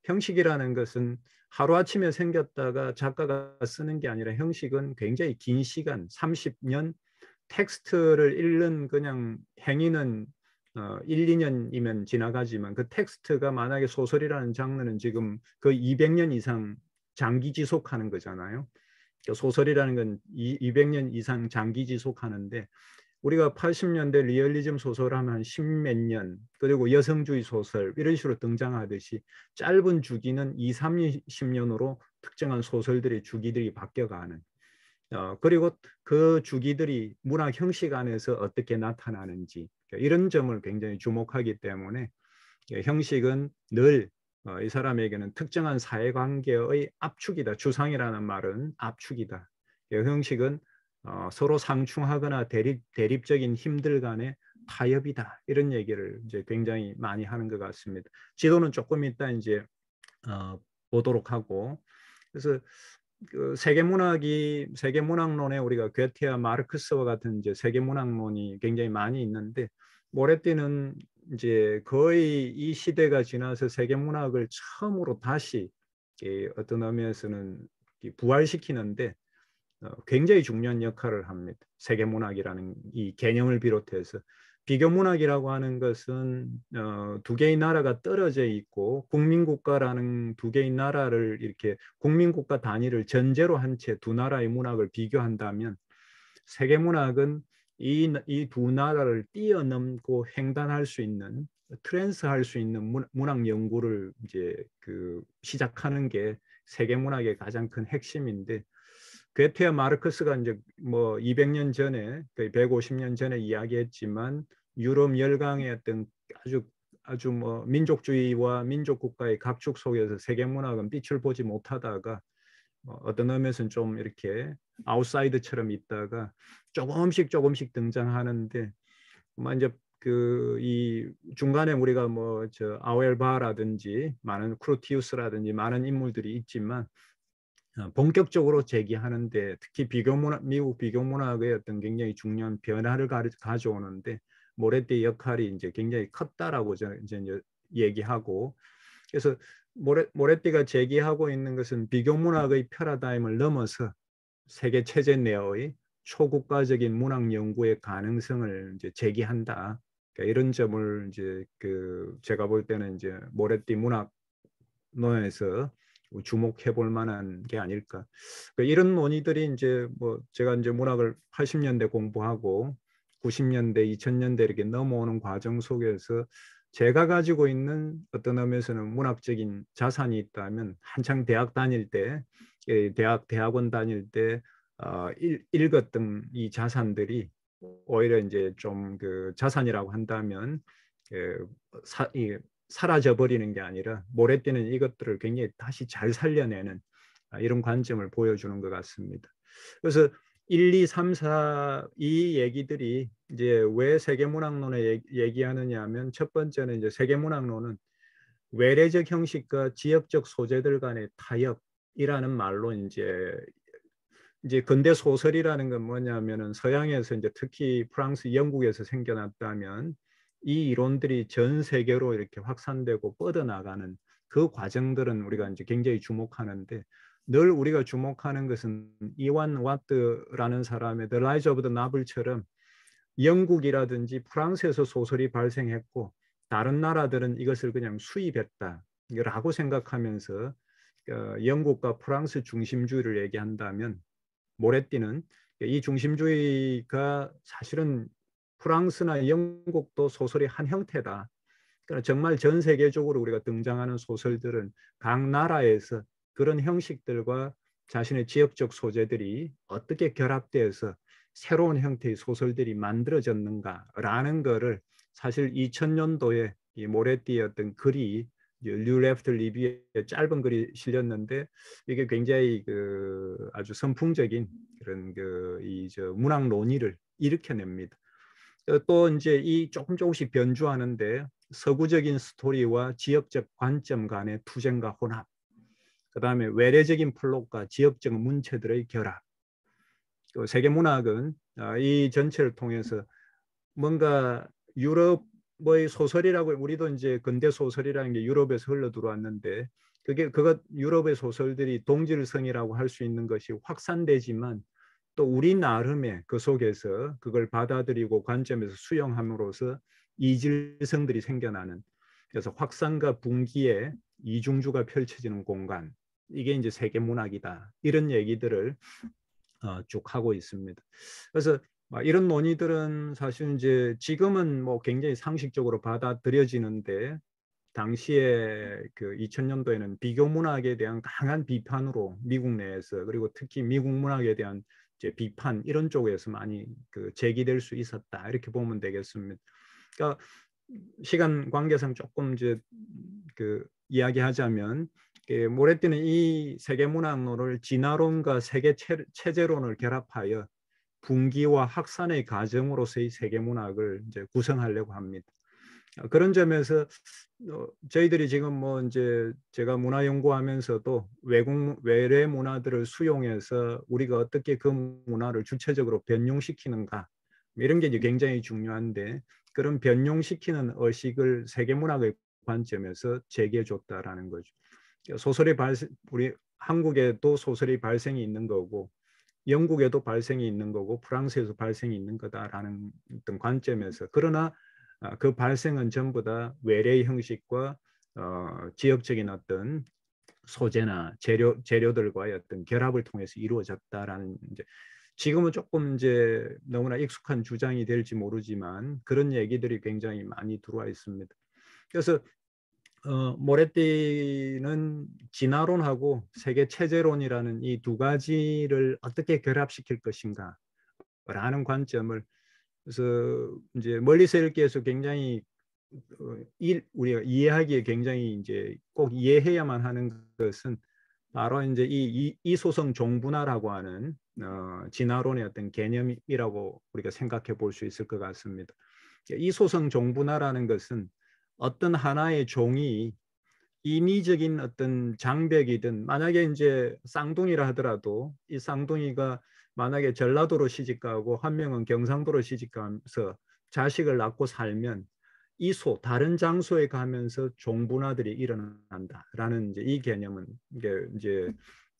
형식이라는 것은 하루아침에 생겼다가 작가가 쓰는 게 아니라, 형식은 굉장히 긴 시간, 30년 텍스트를 읽는 그냥 행위는 1, 2년이면 지나가지만, 그 텍스트가 만약에 소설이라는 장르는 지금 그 200년 이상 장기 지속하는 거잖아요. 소설이라는 건 200년 이상 장기 지속하는데, 우리가 80년대 리얼리즘 소설 하면 한 10몇 년, 그리고 여성주의 소설 이런 식으로 등장하듯이 짧은 주기는 2, 30년으로 특정한 소설들의 주기들이 바뀌어가는, 그리고 그 주기들이 문학 형식 안에서 어떻게 나타나는지, 이런 점을 굉장히 주목하기 때문에 형식은 늘 이 사람에게는 특정한 사회관계의 압축이다. 주상이라는 말은 압축이다. 형식은 서로 상충하거나 대립적인 힘들 간의 타협이다. 이런 얘기를 이제 굉장히 많이 하는 것 같습니다. 지도는 조금 이따 이제 보도록 하고, 그래서 그 세계문학론에 우리가 괴테와 마르크스와 같은 이제 세계문학론이 굉장히 많이 있는데, 모레띠는 이제 거의 이 시대가 지나서 세계문학을 처음으로 다시 어떤 의미에서는 부활시키는데 굉장히 중요한 역할을 합니다. 세계문학이라는 이 개념을 비롯해서 비교문학이라고 하는 것은 두 개의 나라가 떨어져 있고 국민국가라는 두 개의 나라를 이렇게 국민국가 단위를 전제로 한 채 두 나라의 문학을 비교한다면, 세계문학은 이 두 나라를 뛰어넘고 횡단할 수 있는, 트랜스할 수 있는 문학 연구를 이제 시작하는 게 세계문학의 가장 큰 핵심인데, 괴테와 마르크스가 이제 뭐 200년 전에, 거의 150년 전에 이야기했지만 유럽 열강의 어떤 아주 뭐 민족주의와 민족국가의 각축 속에서 세계문학은 빛을 보지 못하다가 어떤 의미에서는 좀 이렇게 아웃사이드처럼 있다가 조금씩 등장하는데, 뭐 이제 그 이 중간에 우리가 뭐 저 아웰바라든지 많은 크루티우스라든지 많은 인물들이 있지만 본격적으로 제기하는데, 특히 미국 비교문학의 어떤 굉장히 중요한 변화를 가져오는데 모레띠의 역할이 이제 굉장히 컸다라고 이제 얘기하고, 그래서 모레띠가 제기하고 있는 것은 비교문학의 패러다임을 넘어서 세계 체제 내의 초국가적인 문학 연구의 가능성을 이제 제기한다. 그러니까 이런 점을 이제 그 제가 볼 때는 이제 모레띠 문학 논에서 주목해 볼 만한 게 아닐까. 그러니까 이런 논의들이 이제 뭐 제가 이제 문학을 80년대 공부하고 90년대, 2000년대 이렇게 넘어오는 과정 속에서 제가 가지고 있는 어떤 의미에서는 문학적인 자산이 있다면, 한창 대학 다닐 때, 대학원 다닐 때 읽었던 이 자산들이 오히려 이제 좀 그 자산이라고 한다면 사라져 버리는 게 아니라 모래띠는 이것들을 굉장히 다시 잘 살려내는 이런 관점을 보여주는 것 같습니다. 그래서 1, 2, 3, 4 이 얘기들이 이제 왜 세계문학론에 얘기하느냐 하면, 첫 번째는 이제 세계문학론은 외래적 형식과 지역적 소재들 간의 타협이라는 말로 이제 근대 소설이라는 건 뭐냐면은 서양에서 이제 특히 프랑스, 영국에서 생겨났다면 이 이론들이 전 세계로 이렇게 확산되고 뻗어나가는 그 과정들은 우리가 이제 굉장히 주목하는데, 늘 우리가 주목하는 것은 이완 와트라는 사람의 The Rise of the Noble처럼 영국이라든지 프랑스에서 소설이 발생했고 다른 나라들은 이것을 그냥 수입했다라고 생각하면서 영국과 프랑스 중심주의를 얘기한다면, 모레띠는 이 중심주의가 사실은 프랑스나 영국도 소설의 한 형태다. 그러니까 정말 전 세계적으로 우리가 등장하는 소설들은 각 나라에서 그런 형식들과 자신의 지역적 소재들이 어떻게 결합되어서 새로운 형태의 소설들이 만들어졌는가라는 것을 사실 2000년도에 이 모레띠의 어떤 글이 뉴 레프트 리뷰에 짧은 글이 실렸는데, 이게 굉장히 그 아주 선풍적인 그런 그 이 저 문학 논의를 일으켜냅니다. 또 이제 이 조금씩 변주하는데 서구적인 스토리와 지역적 관점 간의 투쟁과 혼합, 그다음에 외래적인 플롯과 지역적 문체들의 결합. 세계문학은 이 전체를 통해서 뭔가 유럽의 소설이라고, 우리도 이제 근대 소설이라는 게 유럽에서 흘러 들어왔는데, 그것 유럽의 소설들이 동질성이라고 할 수 있는 것이 확산되지만 또 우리 나름의 그 속에서 그걸 받아들이고 관점에서 수용함으로써 이질성들이 생겨나는, 그래서 확산과 분기의 이중주가 펼쳐지는 공간, 이게 이제 세계문학이다, 이런 얘기들을 쭉 하고 있습니다. 그래서 이런 논의들은 사실 이제 지금은 뭐 굉장히 상식적으로 받아들여지는데, 당시에 그 2000년도에는 비교 문학에 대한 강한 비판으로 미국 내에서, 그리고 특히 미국 문학에 대한 이제 비판, 이런 쪽에서 많이 그 제기될 수 있었다, 이렇게 보면 되겠습니다. 그러니까 시간 관계상 조금 이제 그 이야기하자면, 모레띠는 이 세계문학론을 진화론과 세계 체제론을 결합하여 분기와 확산의 과정으로서의 세계문학을 이제 구성하려고 합니다. 그런 점에서 저희들이 지금 뭐 이제 제가 문화 연구하면서도 외래 문화들을 수용해서 우리가 어떻게 그 문화를 주체적으로 변용시키는가, 이런 게 이제 굉장히 중요한데, 그런 변용시키는 의식을 세계문학의 관점에서 제기해 줬다라는 거죠. 소설이 우리 한국에도 소설이 발생이 있는 거고, 영국에도 발생이 있는 거고, 프랑스에서 발생이 있는 거다라는 어떤 관점에서, 그러나 그 발생은 전부 다 외래의 형식과 지역적인 어떤 소재나 재료들과의 어떤 결합을 통해서 이루어졌다라는, 이제 지금은 조금 이제 너무나 익숙한 주장이 될지 모르지만 그런 얘기들이 굉장히 많이 들어와 있습니다. 그래서 모레티는 진화론하고 세계 체제론이라는 이 두 가지를 어떻게 결합시킬 것인가 라는 관점을, 그래서 이제 멀리서 읽기에서 굉장히 우리가 이해하기에 굉장히 이제 꼭 이해해야만 하는 것은 바로 이제 이소성 종분화라고 하는 진화론의 어떤 개념이라고 우리가 생각해 볼 수 있을 것 같습니다. 이소성 종분화라는 것은 어떤 하나의 종이 인위적인 어떤 장벽이든, 만약에 이제 쌍둥이라 하더라도 이 쌍둥이가 만약에 전라도로 시집가고 한 명은 경상도로 시집가면서 자식을 낳고 살면 다른 장소에 가면서 종분화들이 일어난다라는 이제 이 개념은 이제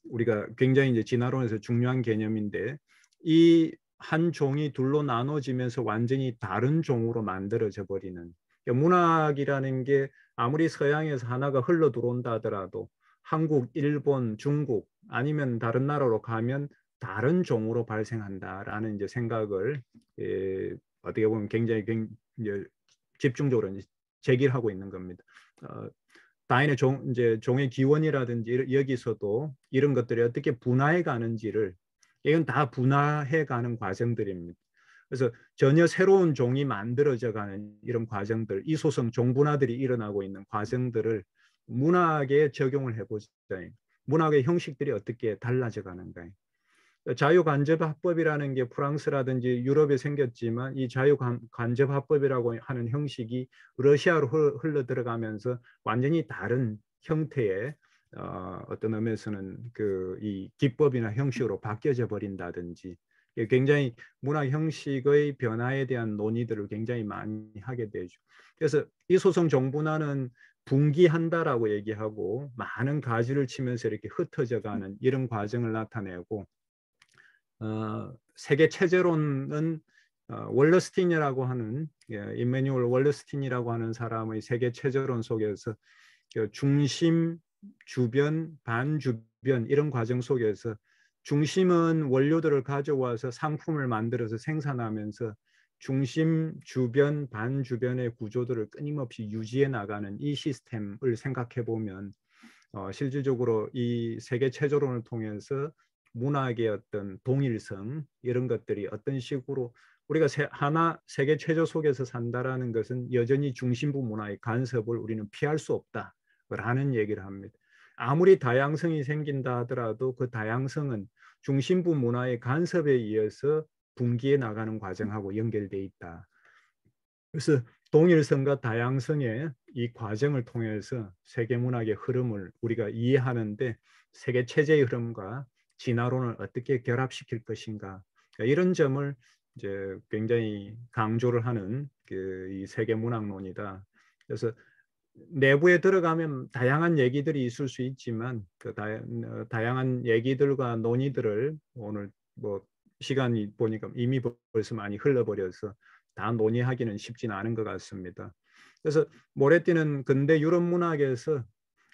우리가 굉장히 이제 진화론에서 중요한 개념인데, 이 한 종이 둘로 나눠지면서 완전히 다른 종으로 만들어져 버리는, 그러니까 문학이라는 게 아무리 서양에서 하나가 흘러 들어온다 하더라도 한국, 일본, 중국 아니면 다른 나라로 가면 다른 종으로 발생한다라는 이제 생각을 어떻게 보면 굉장히 이제 집중적으로 이제 제기를 하고 있는 겁니다. 다인의 이제 종의 기원이라든지 여기서도 이런 것들이 어떻게 분화해 가는지를, 이건 다 분화해 가는 과정들입니다. 그래서 전혀 새로운 종이 만들어져 가는 이런 과정들, 이소성 종분화들이 일어나고 있는 과정들을 문학에 적용을 해보자. 문학의 형식들이 어떻게 달라져 가는가. 자유간접화법이라는 게 프랑스라든지 유럽에 생겼지만, 이 자유간접화법이라고 하는 형식이 러시아로 흘러 들어가면서 완전히 다른 형태의 어떤 의미에서는 이 기법이나 형식으로 바뀌어져 버린다든지, 굉장히 문학 형식의 변화에 대한 논의들을 굉장히 많이 하게 되죠. 그래서 이 소성 종분화는 분기한다라고 얘기하고 많은 가지를 치면서 이렇게 흩어져 가는 이런 과정을 나타내고, 세계 체제론은 월러스틴이라고 하는 이메뉴얼 월러스틴이라고 하는 사람의 세계 체제론 속에서 중심, 주변, 반주변 이런 과정 속에서 중심은 원료들을 가져와서 상품을 만들어서 생산하면서 중심, 주변, 반주변의 구조들을 끊임없이 유지해 나가는 이 시스템을 생각해 보면 실질적으로 이 세계 체제론을 통해서 문학의 어떤 동일성 이런 것들이 어떤 식으로 우리가 세계 체제 속에서 산다라는 것은 여전히 중심부 문화의 간섭을 우리는 피할 수 없다라는 얘기를 합니다. 아무리 다양성이 생긴다 하더라도 그 다양성은 중심부 문화의 간섭에 의해서 분기해 나가는 과정하고 연결돼 있다. 그래서 동일성과 다양성의 이 과정을 통해서 세계 문학의 흐름을 우리가 이해하는데, 세계 체제의 흐름과 진화론을 어떻게 결합시킬 것인가, 그러니까 이런 점을 이제 굉장히 강조를 하는 이 세계 문학론이다. 그래서 내부에 들어가면 다양한 얘기들이 있을 수 있지만 다양한 얘기들과 논의들을 오늘 뭐 시간이 보니까 이미 벌써 많이 흘러버려서 다 논의하기는 쉽지는 않은 것 같습니다. 그래서 모레티는 근대 유럽 문학에서,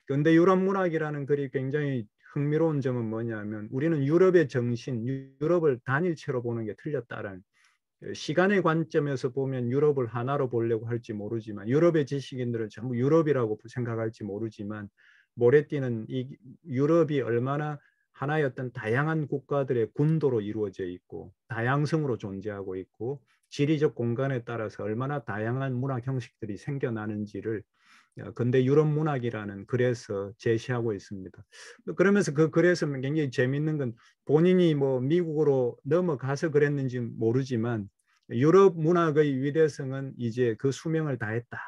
근대 유럽 문학이라는 글이 굉장히 흥미로운 점은 뭐냐면, 우리는 유럽의 정신, 유럽을 단일체로 보는 게 틀렸다라는, 시간의 관점에서 보면 유럽을 하나로 보려고 할지 모르지만, 유럽의 지식인들은 전부 유럽이라고 생각할지 모르지만, 모레티는 이 유럽이 얼마나 하나의 어떤 다양한 국가들의 군도로 이루어져 있고 다양성으로 존재하고 있고 지리적 공간에 따라서 얼마나 다양한 문학 형식들이 생겨나는지를 근대 유럽 문학이라는 글에서 제시하고 있습니다. 그러면서 그 글에서 굉장히 재미있는 건, 본인이 뭐 미국으로 넘어가서 그랬는지 모르지만 유럽 문학의 위대성은 이제 그 수명을 다했다.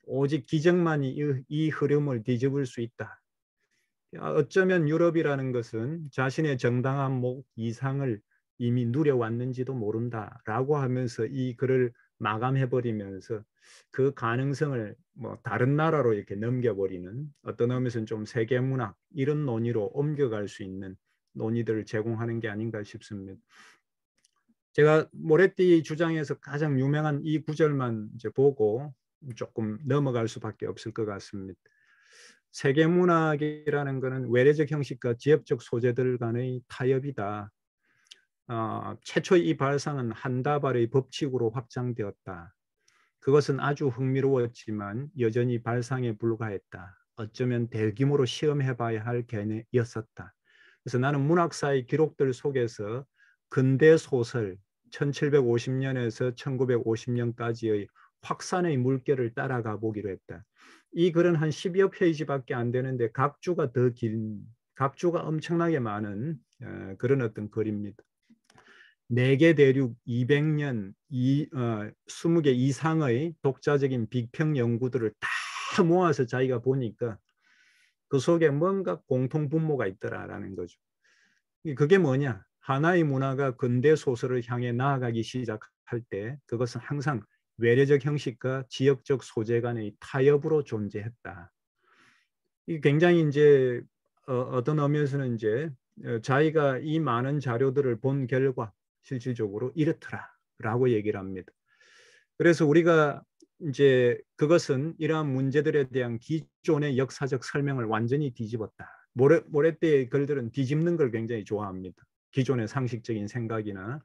오직 기적만이 이 흐름을 뒤집을 수 있다. 어쩌면 유럽이라는 것은 자신의 정당한 목 이상을 이미 누려왔는지도 모른다라고 하면서 이 글을 마감해버리면서 그 가능성을 뭐 다른 나라로 이렇게 넘겨버리는, 어떤 의미에서는 좀 세계문학 이런 논의로 옮겨갈 수 있는 논의들을 제공하는 게 아닌가 싶습니다. 제가 모레티 주장에서 가장 유명한 이 구절만 이제 보고 조금 넘어갈 수밖에 없을 것 같습니다. 세계문학이라는 것은 외래적 형식과 지역적 소재들 간의 타협이다. 최초 이 발상은 한다발의 법칙으로 확장되었다. 그것은 아주 흥미로웠지만 여전히 발상에 불과했다. 어쩌면 대규모로 시험해봐야 할 개념이었었다. 그래서 나는 문학사의 기록들 속에서 근대 소설 1750년에서 1950년까지의 확산의 물결을 따라가 보기로 했다. 이 글은 한 10여 페이지밖에 안 되는데 각주가 더 긴, 각주가 엄청나게 많은 그런 어떤 글입니다. 4개 대륙 200년, 20개 이상의 독자적인 비평 연구들을 다 모아서 자기가 보니까 그 속에 뭔가 공통 분모가 있더라라는 거죠. 그게 뭐냐? 하나의 문화가 근대 소설을 향해 나아가기 시작할 때 그것은 항상 외래적 형식과 지역적 소재 간의 타협으로 존재했다. 이 굉장히 이제 어떤 의미에서는 이제 자기가 이 많은 자료들을 본 결과 실질적으로 이렇더라라고 얘기를 합니다. 그래서 우리가 이제 그것은 이러한 문제들에 대한 기존의 역사적 설명을 완전히 뒤집었다. 모레떼의 글들은 뒤집는 걸 굉장히 좋아합니다. 기존의 상식적인 생각이나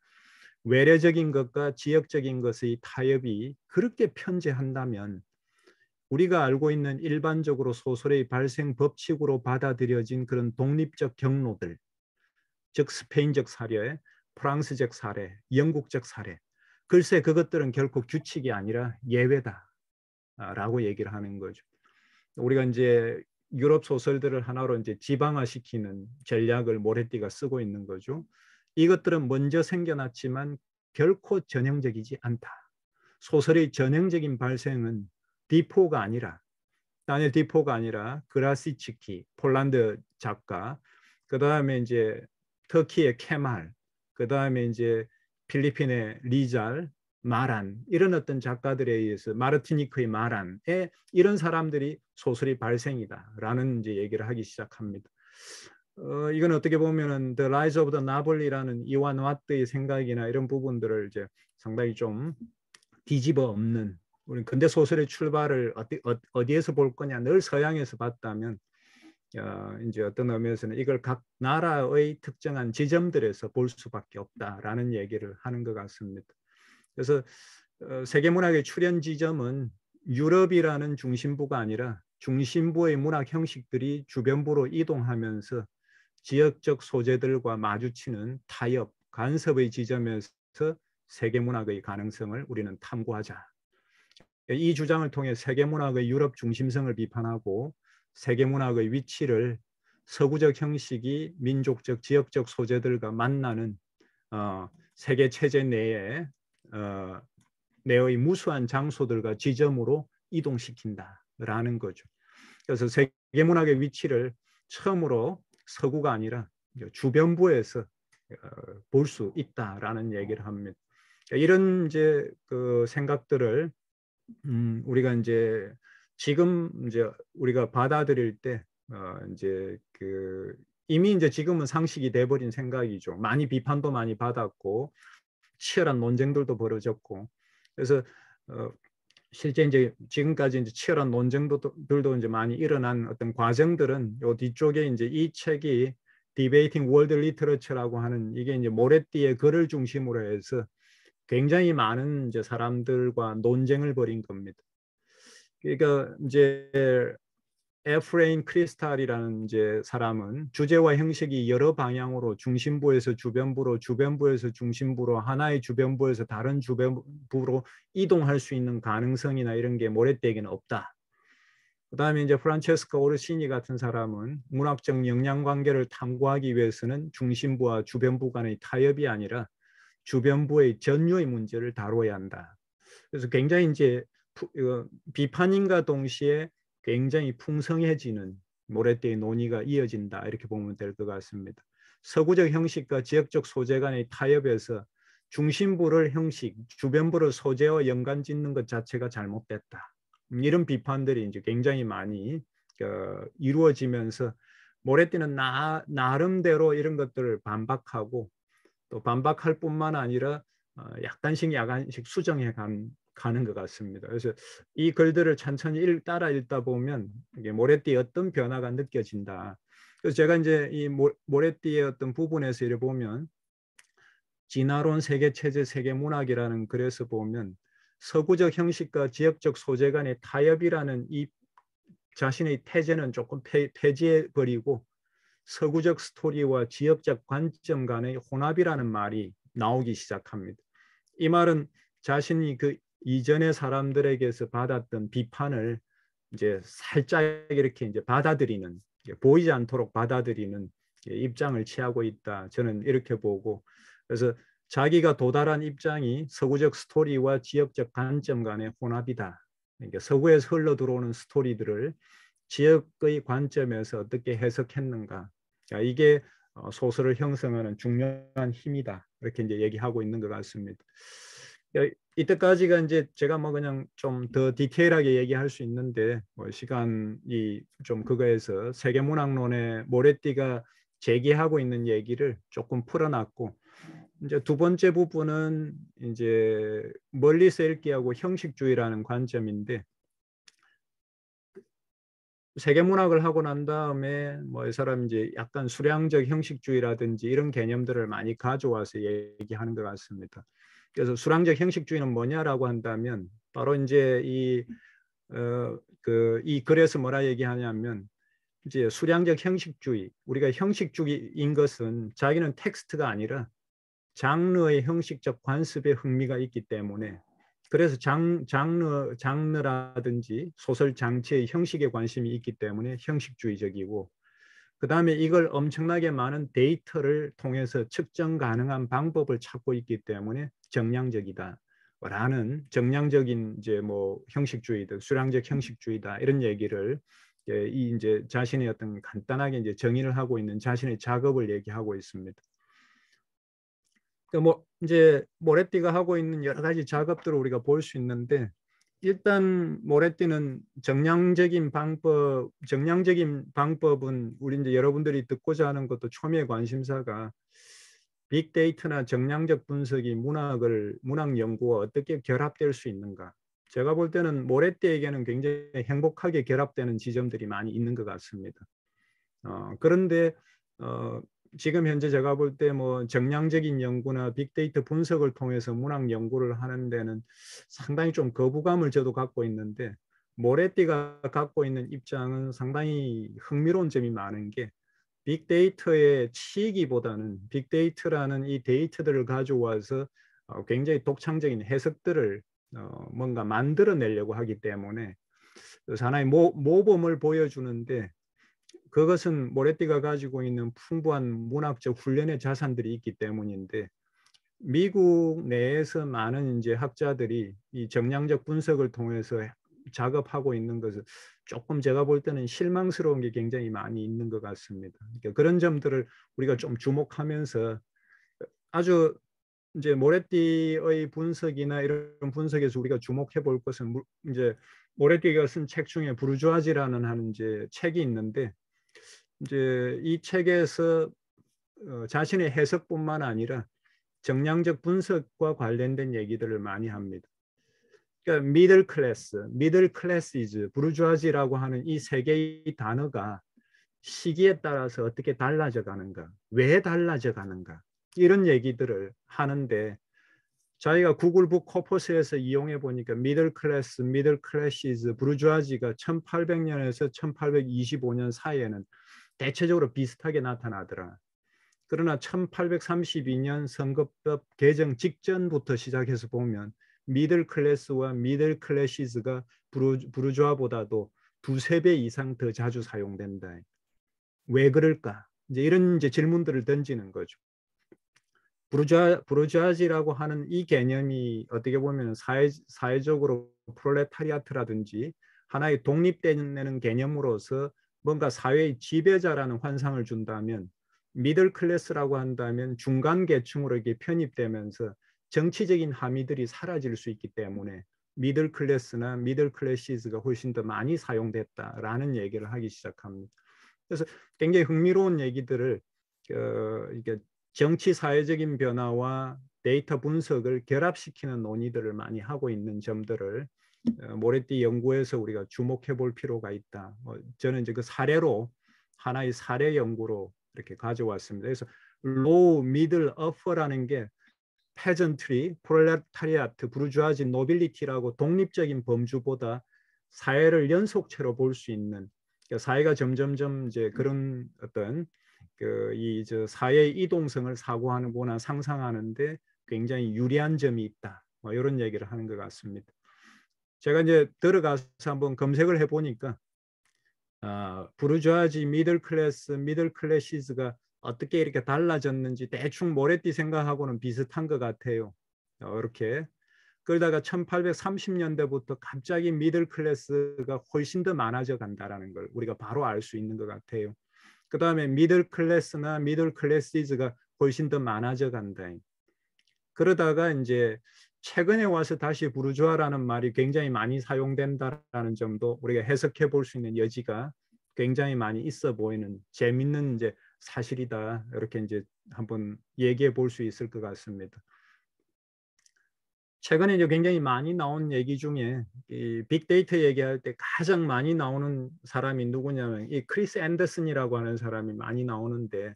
외래적인 것과 지역적인 것의 타협이 그렇게 편재한다면 우리가 알고 있는 일반적으로 소설의 발생 법칙으로 받아들여진 그런 독립적 경로들, 즉 스페인적 사례, 프랑스적 사례, 영국적 사례, 글쎄 그것들은 결코 규칙이 아니라 예외다라고 얘기를 하는 거죠. 우리가 이제 유럽 소설들을 하나로 이제 지방화시키는 전략을 모레띠가 쓰고 있는 거죠. 이것들은 먼저 생겨났지만 결코 전형적이지 않다. 소설의 전형적인 발생은 디포가 아니라 다니엘 디포가 아니라 그라시치키 폴란드 작가, 그 다음에 이제 터키의 케말, 그 다음에 이제 필리핀의 리잘, 마란 이런 어떤 작가들에 의해서 마르티니크의 마란에 이런 사람들이 소설이 발생이다라는 이제 얘기를 하기 시작합니다. 이건 어떻게 보면은 The Rise of the Noble이라는 이완 와트의 생각이나 이런 부분들을 이제 상당히 좀 뒤집어 엎는 우리 근대 소설의 출발을 어디에서 볼 거냐 늘 서양에서 봤다면 이제 어떤 의미에서는 이걸 각 나라의 특정한 지점들에서 볼 수밖에 없다라는 얘기를 하는 것 같습니다. 그래서 세계문학의 출현 지점은 유럽이라는 중심부가 아니라 중심부의 문학 형식들이 주변부로 이동하면서 지역적 소재들과 마주치는 타협, 간섭의 지점에서 세계문학의 가능성을 우리는 탐구하자. 이 주장을 통해 세계문학의 유럽 중심성을 비판하고 세계문학의 위치를 서구적 형식이 민족적, 지역적 소재들과 만나는 세계체제 내에 내의 무수한 장소들과 지점으로 이동시킨다라는 거죠. 그래서 세계문학의 위치를 처음으로 서구가 아니라 주변부에서 볼 수 있다라는 얘기를 합니다. 이런 이제 그 생각들을 우리가 이제 지금 이제 우리가 받아들일 때 이제 그 이미 이제 지금은 상식이 돼버린 생각이죠. 많이 비판도 많이 받았고 치열한 논쟁들도 벌어졌고 그래서 실제 이제 지금까지 이제 치열한 논쟁들도 이제 많이 일어난 어떤 과정들은 요 뒤쪽에 이제 이 책이 Debating World Literature라고 하는 이게 이제 모레띠의 글을 중심으로 해서 굉장히 많은 이제 사람들과 논쟁을 벌인 겁니다. 그러니까 이제 에프레인 크리스탈이라는 이제 사람은 주제와 형식이 여러 방향으로 중심부에서 주변부로, 주변부에서 중심부로, 하나의 주변부에서 다른 주변부로 이동할 수 있는 가능성이나 이런 게 모레띠에게는 없다. 그 다음에 이제 프란체스코 오르시니 같은 사람은 문학적 역량관계를 탐구하기 위해서는 중심부와 주변부 간의 타협이 아니라 주변부의 전유의 문제를 다뤄야 한다. 그래서 굉장히 이제 비판인과 동시에 굉장히 풍성해지는 모레띠의 논의가 이어진다 이렇게 보면 될 것 같습니다. 서구적 형식과 지역적 소재 간의 타협에서 중심부를 형식, 주변부를 소재와 연관 짓는 것 자체가 잘못됐다. 이런 비판들이 이제 굉장히 많이 이루어지면서 모레띠는 나름대로 이런 것들을 반박하고 또 반박할 뿐만 아니라 약간씩 수정해 가는 것 같습니다. 그래서 이 글들을 천천히 따라 읽다 보면 이게 모레띠의 어떤 변화가 느껴진다. 그래서 제가 이제 이 모레띠의 어떤 부분에서 이래 보면 진화론 세계체제 세계문학이라는 글에서 보면 서구적 형식과 지역적 소재 간의 타협이라는 이 자신의 태제는 조금 폐지해버리고 서구적 스토리와 지역적 관점 간의 혼합이라는 말이 나오기 시작합니다. 이 말은 자신이 그 이전의 사람들에게서 받았던 비판을 이제 살짝 이렇게 이제 받아들이는, 보이지 않도록 받아들이는 입장을 취하고 있다. 저는 이렇게 보고, 그래서 자기가 도달한 입장이 서구적 스토리와 지역적 관점 간의 혼합이다. 그러니까 서구에서 흘러 들어오는 스토리들을 지역의 관점에서 어떻게 해석했는가. 자, 이게 소설을 형성하는 중요한 힘이다. 이렇게 이제 얘기하고 있는 것 같습니다. 이때까지가 이제 제가 뭐 그냥 좀 더 디테일하게 얘기할 수 있는데 뭐 시간이 좀 그거에서 세계문학론의 모레티가 제기하고 있는 얘기를 조금 풀어놨고, 이제 두 번째 부분은 이제 멀리서 읽기하고 형식주의라는 관점인데, 세계문학을 하고 난 다음에 뭐 이 사람 이제 약간 수량적 형식주의라든지 이런 개념들을 많이 가져와서 얘기하는 것 같습니다. 그래서 수량적 형식주의는 뭐냐라고 한다면 바로 이제 이 글에서 뭐라 얘기하냐면 이제 수량적 형식주의, 우리가 형식주의인 것은 자기는 텍스트가 아니라 장르의 형식적 관습에 흥미가 있기 때문에, 그래서 장르라든지 소설 장치의 형식에 관심이 있기 때문에 형식주의적이고, 그 다음에 이걸 엄청나게 많은 데이터를 통해서 측정 가능한 방법을 찾고 있기 때문에 정량적이다 라는, 정량적인 이제 뭐 형식주의다, 수량적 형식주의다, 이런 얘기를 이 이제 자신의 어떤 간단하게 이제 정의를 하고 있는 자신의 작업을 얘기하고 있습니다. 뭐 이제 모레티가 하고 있는 여러 가지 작업들을 우리가 볼 수 있는데, 일단 모레티는 정량적인 방법은 우리 이제 여러분들이 듣고자 하는 것도 초미의 관심사가 빅데이터나 정량적 분석이 문학 연구와 어떻게 결합될 수 있는가. 제가 볼 때는 모레티에게는 굉장히 행복하게 결합되는 지점들이 많이 있는 것 같습니다. 그런데 지금 현재 제가 볼 때 뭐 정량적인 연구나 빅데이터 분석을 통해서 문학 연구를 하는 데는 상당히 좀 거부감을 저도 갖고 있는데, 모레티가 갖고 있는 입장은 상당히 흥미로운 점이 많은 게, 빅데이터에 치이기보다는 빅데이터라는 이 데이터들을 가져와서 굉장히 독창적인 해석들을 뭔가 만들어내려고 하기 때문에 하나의 모범을 보여주는데, 그것은 모레티가 가지고 있는 풍부한 문학적 훈련의 자산들이 있기 때문인데, 미국 내에서 많은 이제 학자들이 이 정량적 분석을 통해서 작업하고 있는 것을 조금 제가 볼 때는 실망스러운 게 굉장히 많이 있는 것 같습니다. 그러니까 그런 점들을 우리가 좀 주목하면서, 아주 이제 모레티의 분석이나 이런 분석에서 우리가 주목해 볼 것은 이제 모레티가 쓴 책 중에 부르주아지라는 하는 이제 책이 있는데, 이제 이 책에서 자신의 해석뿐만 아니라 정량적 분석과 관련된 얘기들을 많이 합니다. 그러니까 미들 클래스, 부르주아지라고 하는 이 세 개의 단어가 시기에 따라서 어떻게 달라져 가는가, 왜 달라져 가는가, 이런 얘기들을 하는데, 자기가 구글 북 코퍼스에서 이용해 보니까 미들 클래시즈, 부르주아지가 1800년에서 1825년 사이에는 대체적으로 비슷하게 나타나더라. 그러나 1832년 선거법 개정 직전부터 시작해서 보면 미들 클래스와 미들 클래시즈가 부르주아보다도 두세 배 이상 더 자주 사용된다. 왜 그럴까? 이제 이런 이제 질문들을 던지는 거죠. 부르주아지라고 하는 이 개념이 어떻게 보면 사회적으로 프롤레타리아트라든지 하나의 독립되는 개념으로서 뭔가 사회의 지배자라는 환상을 준다면, 미들 클래스라고 한다면 중간 계층으로 이렇게 편입되면서 정치적인 함의들이 사라질 수 있기 때문에 미들 클래스나 미들 클래시즈가 훨씬 더 많이 사용됐다라는 얘기를 하기 시작합니다. 그래서 굉장히 흥미로운 얘기들을 이게 정치 사회적인 변화와 데이터 분석을 결합시키는 논의들을 많이 하고 있는 점들을 모레티 연구에서 우리가 주목해 볼 필요가 있다. 저는 이제 그 사례로, 하나의 사례 연구로 이렇게 가져왔습니다. 그래서 로우, 미들, 어퍼라는 게 페전트리, 프롤레타리아트, 부르주아지, 노빌리티라고 독립적인 범주보다 사회를 연속체로 볼 수 있는, 그러니까 사회가 점점점 이제 그런 어떤 이 사회의 이동성을 사고하는거나 상상하는데 굉장히 유리한 점이 있다. 뭐 이런 얘기를 하는 것 같습니다. 제가 이제 들어가서 한번 검색을 해보니까 부르주아지, 미들 클래시즈가 어떻게 이렇게 달라졌는지 대충 모래띠 생각하고는 비슷한 것 같아요. 이렇게 그러다가 1830년대부터 갑자기 미들 클래스가 훨씬 더 많아져 간다라는 걸 우리가 바로 알 수 있는 것 같아요. 그 다음에 미들 클래스나 미들 클래시즈가 훨씬 더 많아져 간다. 그러다가 이제 최근에 와서 다시 부르주아라는 말이 굉장히 많이 사용된다라는 점도 우리가 해석해 볼 수 있는 여지가 굉장히 많이 있어 보이는 재밌는 이제 사실이다. 이렇게 이제 한번 얘기해 볼 수 있을 것 같습니다. 최근에 이제 굉장히 많이 나온 얘기 중에 이 빅데이터 얘기할 때 가장 많이 나오는 사람이 누구냐면 이 크리스 앤더슨이라고 하는 사람이 많이 나오는데,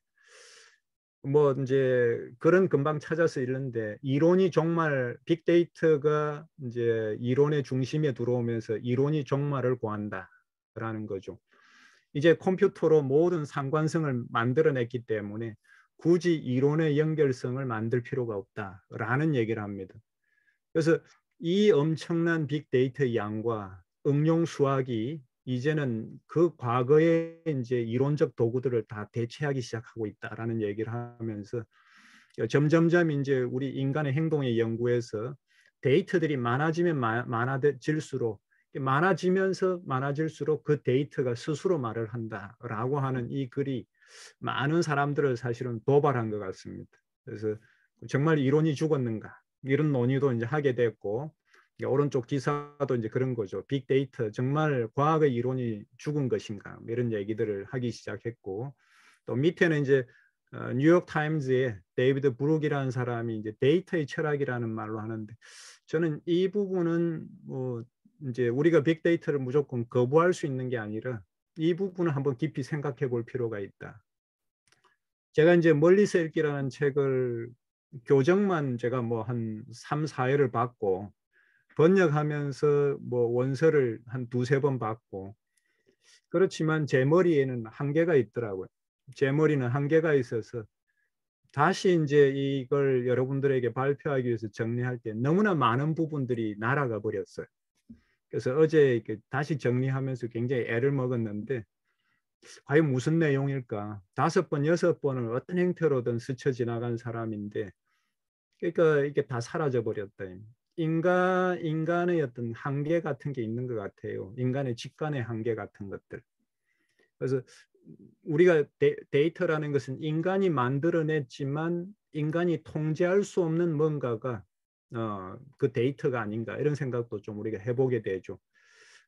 뭐 이제 그런 금방 찾아서 읽는데, 이론이 정말 빅데이터가 이제 이론의 중심에 들어오면서 이론이 종말을 구한다라는 거죠. 이제 컴퓨터로 모든 상관성을 만들어냈기 때문에 굳이 이론의 연결성을 만들 필요가 없다라는 얘기를 합니다. 그래서 이 엄청난 빅데이터 양과 응용 수학이 이제는 그 과거의 이제 이론적 도구들을 다 대체하기 시작하고 있다라는 얘기를 하면서 점점점 이제 우리 인간의 행동의 연구에서 데이터들이 많아지면 많아질수록 많아지면서 많아질수록 그 데이터가 스스로 말을 한다라고 하는 이 글이 많은 사람들을 사실은 도발한 것 같습니다. 그래서 정말 이론이 죽었는가 이런 논의도 이제 하게 됐고, 오른쪽 기사도 이제 그런 거죠. 빅데이터 정말 과학의 이론이 죽은 것인가 이런 얘기들을 하기 시작했고, 또 밑에는 이제 뉴욕 타임즈의 데이비드 브룩이라는 사람이 이제 데이터의 철학이라는 말로 하는데, 저는 이 부분은 뭐 이제 우리가 빅데이터를 무조건 거부할 수 있는 게 아니라 이 부분을 한번 깊이 생각해 볼 필요가 있다. 제가 이제 멀리서 읽기라는 책을 교정만 제가 뭐 한 3, 4회를 받고 번역하면서 뭐 원서를 한 두세 번 받고, 그렇지만 제 머리에는 한계가 있더라고요. 제 머리는 한계가 있어서 다시 이제 이걸 여러분들에게 발표하기 위해서 정리할 때 너무나 많은 부분들이 날아가 버렸어요. 그래서 어제 다시 정리하면서 굉장히 애를 먹었는데, 과연 무슨 내용일까? 5번, 6번을 어떤 형태로든 스쳐 지나간 사람인데, 그러니까 이게 다 사라져 버렸다. 인간의 어떤 한계 같은 게 있는 것 같아요. 인간의 직관의 한계 같은 것들. 그래서 우리가 데이터라는 것은 인간이 만들어냈지만 인간이 통제할 수 없는 뭔가가 그 데이터가 아닌가 이런 생각도 좀 우리가 해보게 되죠.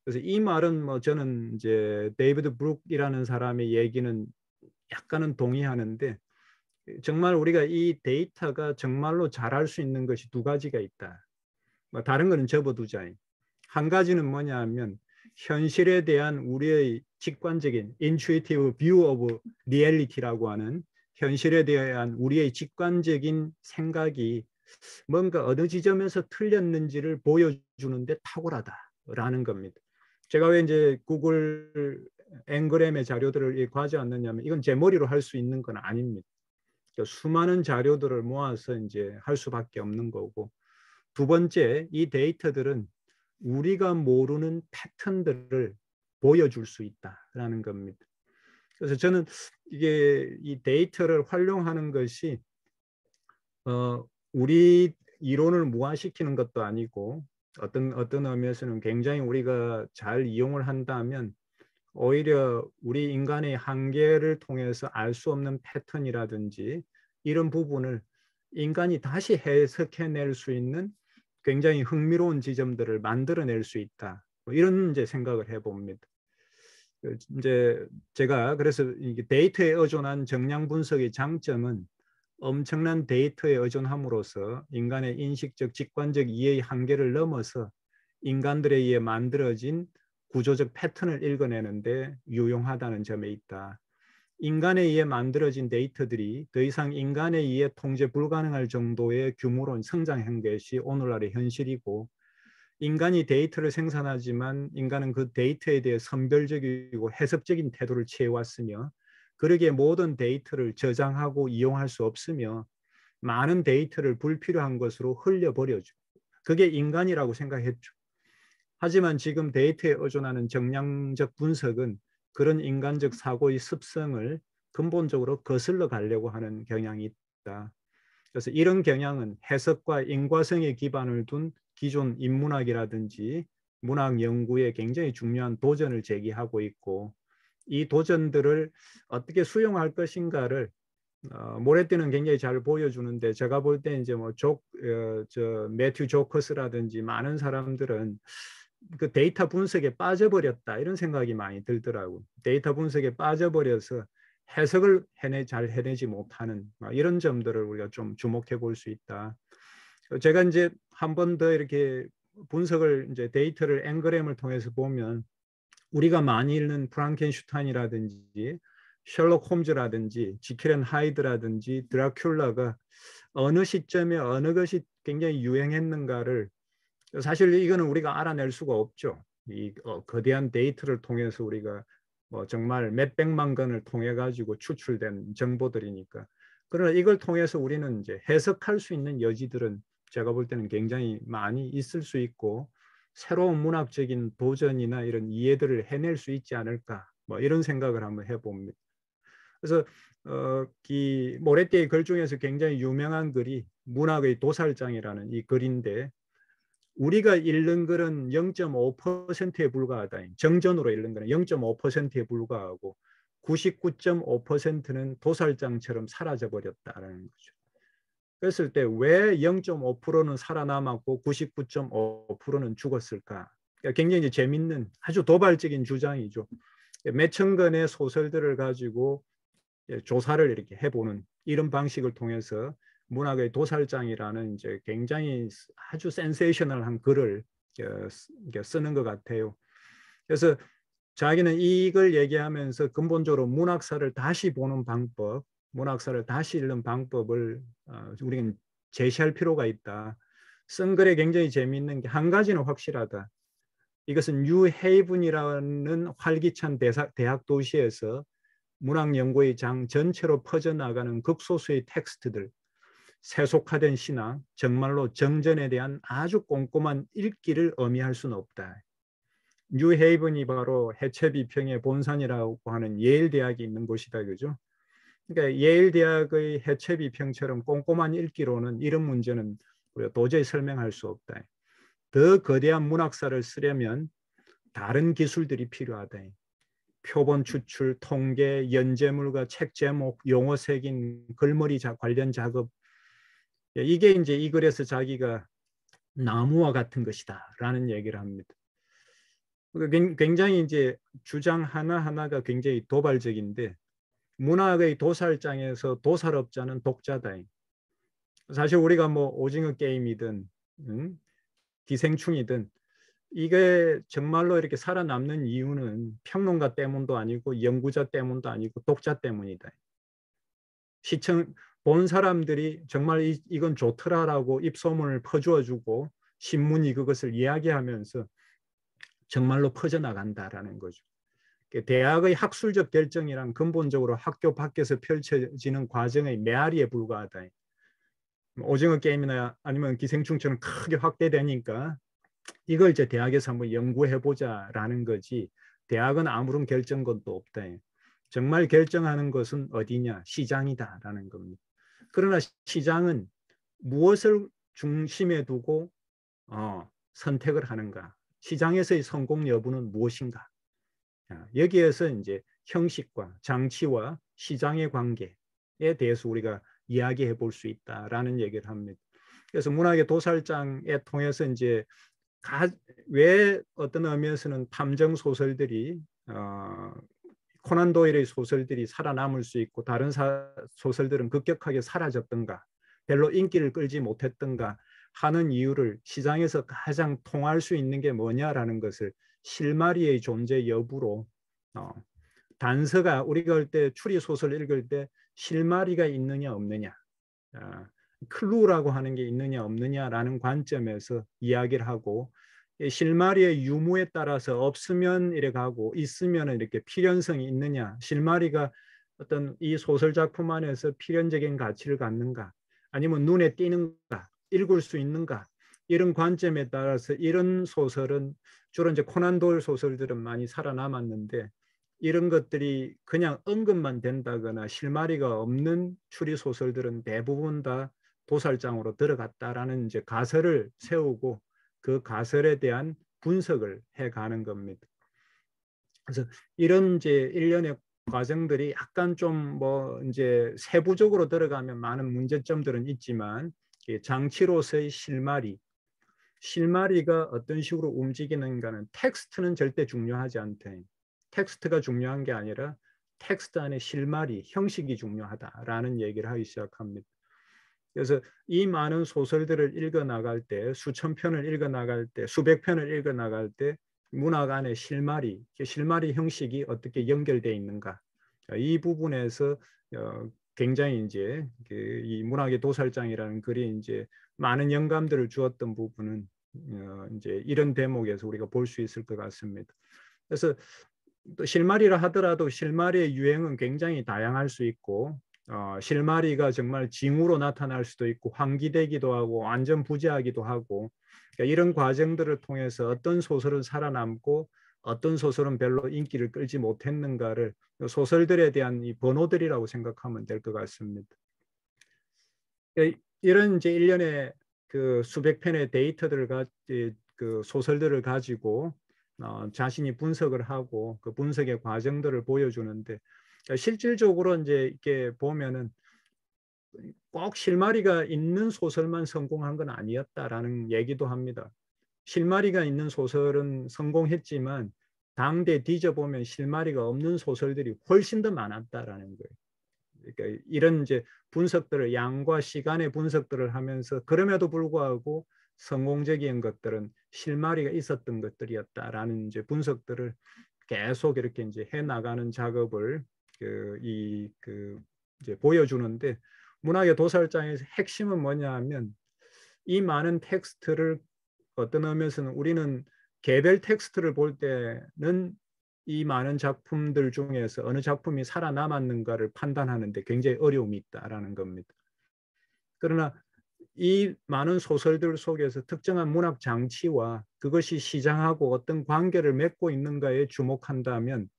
그래서 이 말은 뭐 저는 이제 데이비드 브룩이라는 사람의 얘기는 약간은 동의하는데, 정말 우리가 이 데이터가 정말로 잘할 수 있는 것이 두 가지가 있다. 뭐 다른 거는 접어두자. 한 가지는 뭐냐 하면 현실에 대한 우리의 직관적인 intuitive view of reality라고 하는 현실에 대한 우리의 직관적인 생각이 뭔가 어느 지점에서 틀렸는지를 보여주는데 탁월하다라는 겁니다. 제가 왜 이제 구글 앵그램의 자료들을 가져왔느냐면 이건 제 머리로 할 수 있는 건 아닙니다. 수많은 자료들을 모아서 이제 할 수밖에 없는 거고, 두 번째, 이 데이터들은 우리가 모르는 패턴들을 보여줄 수 있다라는 겁니다. 그래서 저는 이게 이 데이터를 활용하는 것이 우리 이론을 무화시키는 것도 아니고, 어떤 의미에서는 굉장히 우리가 잘 이용을 한다면 오히려 우리 인간의 한계를 통해서 알 수 없는 패턴이라든지 이런 부분을 인간이 다시 해석해낼 수 있는 굉장히 흥미로운 지점들을 만들어낼 수 있다. 이런 이제 생각을 해봅니다. 이제 제가 그래서 이게 데이터에 의존한 정량 분석의 장점은 엄청난 데이터에 의존함으로써 인간의 인식적, 직관적 이해의 한계를 넘어서 인간들에 의해 만들어진 구조적 패턴을 읽어내는데 유용하다는 점에 있다. 인간에 의해 만들어진 데이터들이 더 이상 인간에 의해 통제 불가능할 정도의 규모로 성장한 것이 오늘날의 현실이고, 인간이 데이터를 생산하지만 인간은 그 데이터에 대해 선별적이고 해석적인 태도를 취해왔으며, 그러기에 모든 데이터를 저장하고 이용할 수 없으며 많은 데이터를 불필요한 것으로 흘려버려죠. 그게 인간이라고 생각했죠. 하지만 지금 데이터에 의존하는 정량적 분석은 그런 인간적 사고의 습성을 근본적으로 거슬러 가려고 하는 경향이 있다. 그래서 이런 경향은 해석과 인과성에 기반을 둔 기존 인문학이라든지 문학 연구에 굉장히 중요한 도전을 제기하고 있고, 이 도전들을 어떻게 수용할 것인가를 모레띠는 굉장히 잘 보여주는데, 제가 볼 때 이제 저 매튜 조커스라든지 많은 사람들은 그 데이터 분석에 빠져버렸다 이런 생각이 많이 들더라고. 데이터 분석에 빠져버려서 해석을 잘 해내지 못하는 이런 점들을 우리가 좀 주목해 볼 수 있다. 제가 이제 한 번 더 이렇게 분석을 이제 데이터를 앵그램을 통해서 보면, 우리가 많이 읽는 프랑켄슈타인이라든지 셜록 홈즈라든지 지킬 앤 하이드라든지 드라큘라가 어느 시점에 어느 것이 굉장히 유행했는가를, 사실 이거는 우리가 알아낼 수가 없죠. 이 거대한 데이터를 통해서 우리가 정말 몇백만 건을 통해 가지고 추출된 정보들이니까. 그러나 이걸 통해서 우리는 이제 해석할 수 있는 여지들은 제가 볼 때는 굉장히 많이 있을 수 있고, 새로운 문학적인 도전이나 이런 이해들을 해낼 수 있지 않을까, 이런 생각을 한번 해봅니다. 그래서 이 모레띠의 글 중에서 굉장히 유명한 글이 문학의 도살장이라는 이 글인데, 우리가 읽는 글은 0.5%에 불과하다. 정전으로 읽는 글은 0.5%에 불과하고 99.5%는 도살장처럼 사라져버렸다는 거죠. 그랬을 때 왜 0.5%는 살아남았고 99.5%는 죽었을까? 그러니까 굉장히 재밌는 아주 도발적인 주장이죠. 몇천 건의 소설들을 가지고 조사를 이렇게 해보는 이런 방식을 통해서 문학의 도살장이라는 이제 굉장히 아주 센세이셔널한 글을 쓰는 것 같아요. 그래서 자기는 이걸 얘기하면서 근본적으로 문학사를 다시 보는 방법, 문학사를 다시 읽는 방법을 우리는 제시할 필요가 있다. 쓴 글에 굉장히 재미있는 게 한 가지는 확실하다. 이것은 뉴헤이븐이라는 활기찬 대학 도시에서 문학 연구의 장 전체로 퍼져나가는 극소수의 텍스트들, 세속화된 신앙, 정말로 정전에 대한 아주 꼼꼼한 읽기를 의미할 수는 없다. 뉴헤이븐이 바로 해체 비평의 본산이라고 하는 예일 대학이 있는 곳이다, 그죠? 그러니까 예일 대학의 해체 비평처럼 꼼꼼한 읽기로는 이런 문제는 우리가 도저히 설명할 수 없다. 더 거대한 문학사를 쓰려면 다른 기술들이 필요하다. 표본 추출, 통계, 연재물과 책 제목, 용어 새긴 글머리 관련 작업, 이게 이제 이 글에서 자기가 나무와 같은 것이다라는 얘기를 합니다. 굉장히 이제 주장 하나하나가 굉장히 도발적인데, 문학의 도살장에서 도살업자는 독자다. 사실 우리가 뭐 오징어 게임이든 기생충이든 이게 정말로 이렇게 살아남는 이유는 평론가 때문도 아니고 연구자 때문도 아니고 독자 때문이다. 시청 본 사람들이 정말 이건 좋더라라고 입소문을 퍼주어주고 신문이 그것을 이야기하면서 정말로 퍼져나간다라는 거죠. 대학의 학술적 결정이란 근본적으로 학교 밖에서 펼쳐지는 과정의 메아리에 불과하다. 오징어 게임이나 아니면 기생충처럼 크게 확대되니까 이걸 이제 대학에서 한번 연구해보자라는 거지, 대학은 아무런 결정권도 없다. 정말 결정하는 것은 어디냐? 시장이다라는 겁니다. 그러나 시장은 무엇을 중심에 두고 선택을 하는가? 시장에서의 성공 여부는 무엇인가? 여기에서 이제 형식과 장치와 시장의 관계에 대해서 우리가 이야기해 볼 수 있다라는 얘기를 합니다. 그래서 문학의 도살장에 통해서 이제 왜 어떤 의미에서는 탐정 소설들이 코난 도일의 소설들이 살아남을 수 있고 다른 소설들은 급격하게 사라졌던가, 별로 인기를 끌지 못했던가 하는 이유를 시장에서 가장 통할 수 있는 게 뭐냐라는 것을 실마리의 존재 여부로 단서가 우리가 할 때 추리 소설 읽을 때 실마리가 있느냐 없느냐, 클루라고 하는 게 있느냐 없느냐라는 관점에서 이야기를 하고, 실마리의 유무에 따라서 없으면 이래 가고 있으면 이렇게 필연성이 있느냐, 실마리가 어떤 이 소설 작품 안에서 필연적인 가치를 갖는가, 아니면 눈에 띄는가, 읽을 수 있는가, 이런 관점에 따라서 이런 소설은 주로 이제 코난 도일 소설들은 많이 살아남았는데, 이런 것들이 그냥 언급만 된다거나 실마리가 없는 추리 소설들은 대부분 다 도살장으로 들어갔다라는 이제 가설을 세우고 그 가설에 대한 분석을 해가는 겁니다. 그래서 이런 이제 일련의 과정들이 약간 좀 뭐 이제 세부적으로 들어가면 많은 문제점들은 있지만, 장치로서의 실마리가 어떤 식으로 움직이는가는 텍스트는 절대 중요하지 않다. 텍스트가 중요한 게 아니라 텍스트 안에 실마리, 형식이 중요하다라는 얘기를 하기 시작합니다. 그래서 이 많은 소설들을 읽어 나갈 때, 수천 편을 읽어 나갈 때, 수백 편을 읽어 나갈 때 문학 안에 실마리 형식이 어떻게 연결되어 있는가, 이 부분에서 굉장히 이제 이 문학의 도살장이라는 글이 이제 많은 영감들을 주었던 부분은 이제 이런 대목에서 우리가 볼 수 있을 것 같습니다. 그래서 또 실마리라 하더라도 실마리의 유행은 굉장히 다양할 수 있고, 실마리가 정말 징후로 나타날 수도 있고 환기되기도 하고 완전 부재하기도 하고, 그러니까 이런 과정들을 통해서 어떤 소설은 살아남고 어떤 소설은 별로 인기를 끌지 못했는가를 소설들에 대한 이 번호들이라고 생각하면 될 것 같습니다. 이런 이제 일련의 그 수백 편의 데이터들을 그 소설들을 가지고 자신이 분석을 하고 그 분석의 과정들을 보여주는데, 실질적으로 이제 이렇게 보면은 꼭 실마리가 있는 소설만 성공한 건 아니었다라는 얘기도 합니다. 실마리가 있는 소설은 성공했지만 당대 뒤져보면 실마리가 없는 소설들이 훨씬 더 많았다라는 거예요. 그러니까 이런 이제 분석들을, 양과 시간의 분석들을 하면서 그럼에도 불구하고 성공적인 것들은 실마리가 있었던 것들이었다라는 이제 분석들을 계속 이렇게 이제 해 나가는 작업을 이제 보여주는데, 문학의 도살장에서 핵심은 뭐냐 하면 이 많은 텍스트를 어떤 의미에서는 우리는 개별 텍스트를 볼 때는 이 많은 작품들 중에서 어느 작품이 살아남았는가를 판단하는데 굉장히 어려움이 있다라는 겁니다. 그러나 이 많은 소설들 속에서 특정한 문학 장치와 그것이 시장하고 어떤 관계를 맺고 있는가에 주목한다면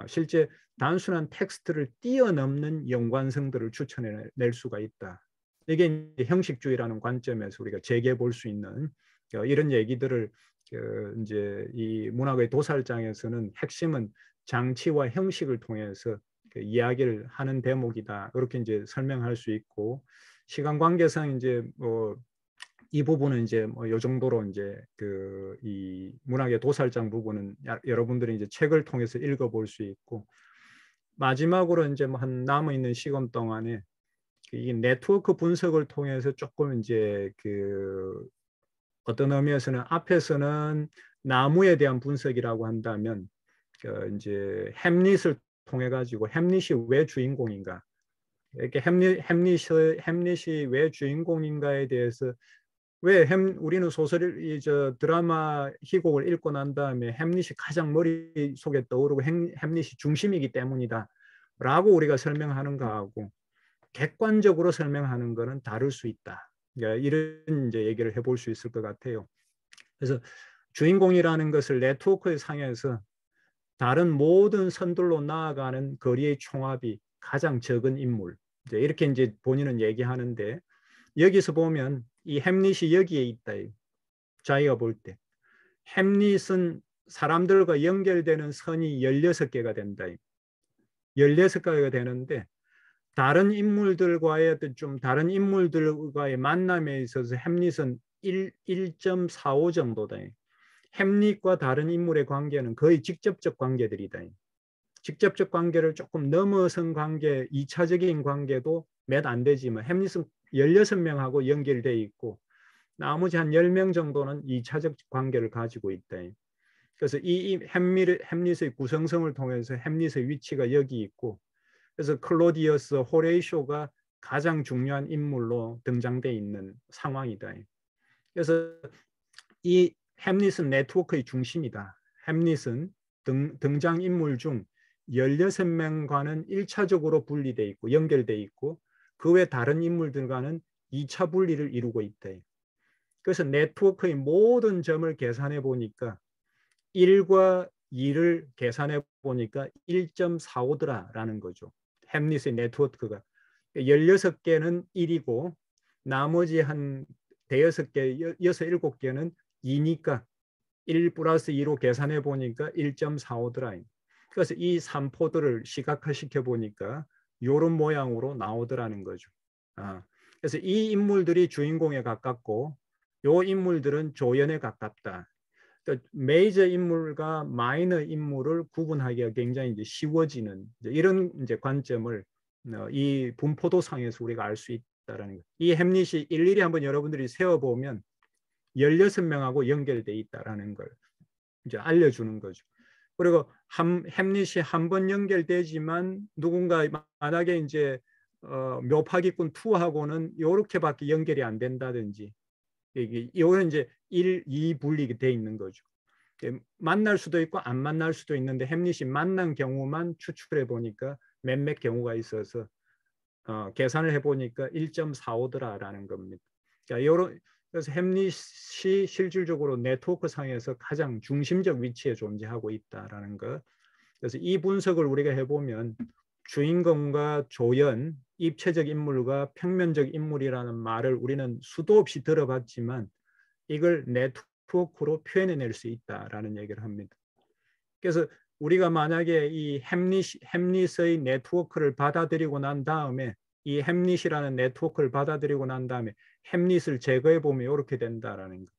실제 단순한 텍스트를 뛰어넘는 연관성들을 추천해낼 수가 있다. 이게 형식주의라는 관점에서 우리가 재개해 볼 수 있는 이런 얘기들을 이제 이 문학의 도살장에서는 핵심은 장치와 형식을 통해서 이야기를 하는 대목이다, 이렇게 이제 설명할 수 있고, 시간 관계상 이제 뭐 이 부분은 이제 뭐 이 정도로 이제 이 문학의 도살장 부분은 여러분들이 이제 책을 통해서 읽어볼 수 있고, 마지막으로 이제 뭐 한 남아 있는 시간 동안에 이 네트워크 분석을 통해서 조금 이제 어떤 의미에서는 앞에서는 나무에 대한 분석이라고 한다면 이제 햄릿을 통해 가지고 햄릿이 왜 주인공인가, 이렇게 햄릿이 왜 주인공인가에 대해서, 왜 우리는 저 드라마 희곡을 읽고 난 다음에 햄릿이 가장 머릿속에 떠오르고 햄릿이 중심이기 때문이다 라고 우리가 설명하는 거하고 객관적으로 설명하는 거는 다를 수 있다. 이런 이제 얘기를 해볼 수 있을 것 같아요. 그래서 주인공이라는 것을 네트워크의 상에서 다른 모든 선들로 나아가는 거리의 총합이 가장 적은 인물, 이렇게 이제 본인은 얘기하는데, 여기서 보면 이 햄릿이 여기에 있다. 자기가 볼 때 햄릿은 사람들과 연결되는 선이 16개가 된다. 16개가 되는데 다른 인물들과의 어떤 좀 다른 인물들과의 만남에 있어서 햄릿은 1.45 정도다. 햄릿과 다른 인물의 관계는 거의 직접적 관계들이다. 직접적 관계를 조금 넘어선 관계, 2차적인 관계도 몇 안 되지만 햄릿은 16명하고 연결되어 있고 나머지 한 10명 정도는 2차적 관계를 가지고 있다. 그래서 이 햄릿의 구성성을 통해서 햄릿의 위치가 여기 있고, 그래서 클로디어스, 호레이쇼가 가장 중요한 인물로 등장돼 있는 상황이다. 그래서 이 햄릿은 네트워크의 중심이다. 햄릿은 등장인물 중 16명과는 1차적으로 분리돼 있고 연결돼 있고 그 외 다른 인물들과는 2차 분리를 이루고 있다. 그래서 네트워크의 모든 점을 계산해 보니까 1과 2를 계산해 보니까 1.45더라라는 거죠. 햄릿의 네트워크가 16개는 1이고 나머지 한 대여섯 개, 6, 7개는 2니까 1 플러스 2로 계산해 보니까 1.45더라. 그래서 이 3포들을 시각화시켜 보니까 이런 모양으로 나오더라는 거죠. 그래서 이 인물들이 주인공에 가깝고 요 인물들은 조연에 가깝다. 그러니까 메이저 인물과 마이너 인물을 구분하기가 굉장히 이제 쉬워지는 이런 이제 관점을 이 분포도상에서 우리가 알 수 있다라는 거. 이 햄릿이 일일이 한번 여러분들이 세어보면 16명하고 연결돼 있다라는 걸 이제 알려주는 거죠. 그리고 햄릿이 한 번 연결되지만 누군가 만약에 이제 묘파기꾼 2하고는 이렇게밖에 연결이 안 된다든지 이거는 이제 1, 2 분리가 돼 있는 거죠. 만날 수도 있고 안 만날 수도 있는데 햄릿이 만난 경우만 추출해 보니까 몇몇 경우가 있어서 계산을 해보니까 1.45더라라는 겁니다. 그러니까 그래서 햄릿이 실질적으로 네트워크 상에서 가장 중심적 위치에 존재하고 있다라는 것. 그래서 이 분석을 우리가 해보면 주인공과 조연, 입체적 인물과 평면적 인물이라는 말을 우리는 수도 없이 들어봤지만 이걸 네트워크로 표현해낼 수 있다라는 얘기를 합니다. 그래서 우리가 만약에 이 햄릿의 네트워크를 받아들이고 난 다음에 이 햄릿이라는 네트워크를 받아들이고 난 다음에 햄릿을 제거해 보면 이렇게 된다라는 거.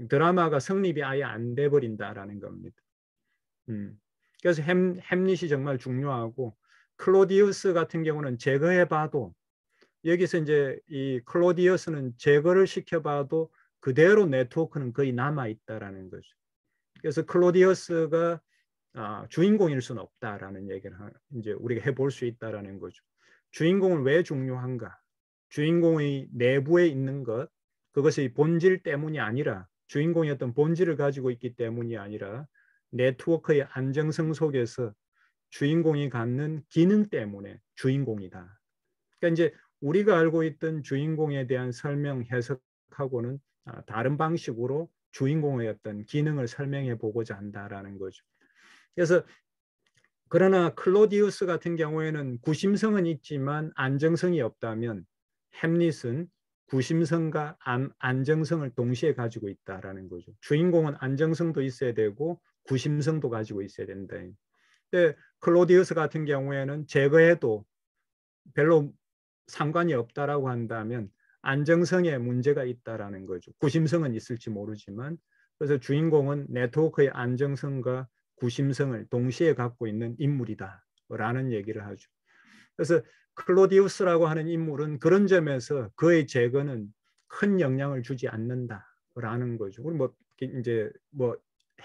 드라마가 성립이 아예 안 돼 버린다라는 겁니다. 그래서 햄릿이 정말 중요하고 클로디우스 같은 경우는 제거해 봐도 여기서 이제 이 클로디우스는 제거를 시켜봐도 그대로 네트워크는 거의 남아 있다라는 거죠. 그래서 클로디우스가 주인공일 수는 없다라는 얘기를 이제 우리가 해볼 수 있다라는 거죠. 주인공은 왜 중요한가? 주인공의 내부에 있는 것, 그것이 본질 때문이 아니라 주인공이 어떤 본질을 가지고 있기 때문이 아니라 네트워크의 안정성 속에서 주인공이 갖는 기능 때문에 주인공이다. 그러니까 이제 우리가 알고 있던 주인공에 대한 설명 해석하고는 다른 방식으로 주인공의 어떤 기능을 설명해 보고자 한다라는 거죠. 그래서 그러나 클로디우스 같은 경우에는 구심성은 있지만 안정성이 없다면 햄릿은 구심성과 안정성을 동시에 가지고 있다라는 거죠. 주인공은 안정성도 있어야 되고 구심성도 가지고 있어야 된다. 근데 클로디우스 같은 경우에는 제거해도 별로 상관이 없다라고 한다면 안정성에 문제가 있다라는 거죠. 구심성은 있을지 모르지만 그래서 주인공은 네트워크의 안정성과 구심성을 동시에 갖고 있는 인물이다라는 얘기를 하죠. 그래서 클로디우스라고 하는 인물은 그런 점에서 그의 제거는 큰 영향을 주지 않는다라는 거죠. 우리 뭐 이제 뭐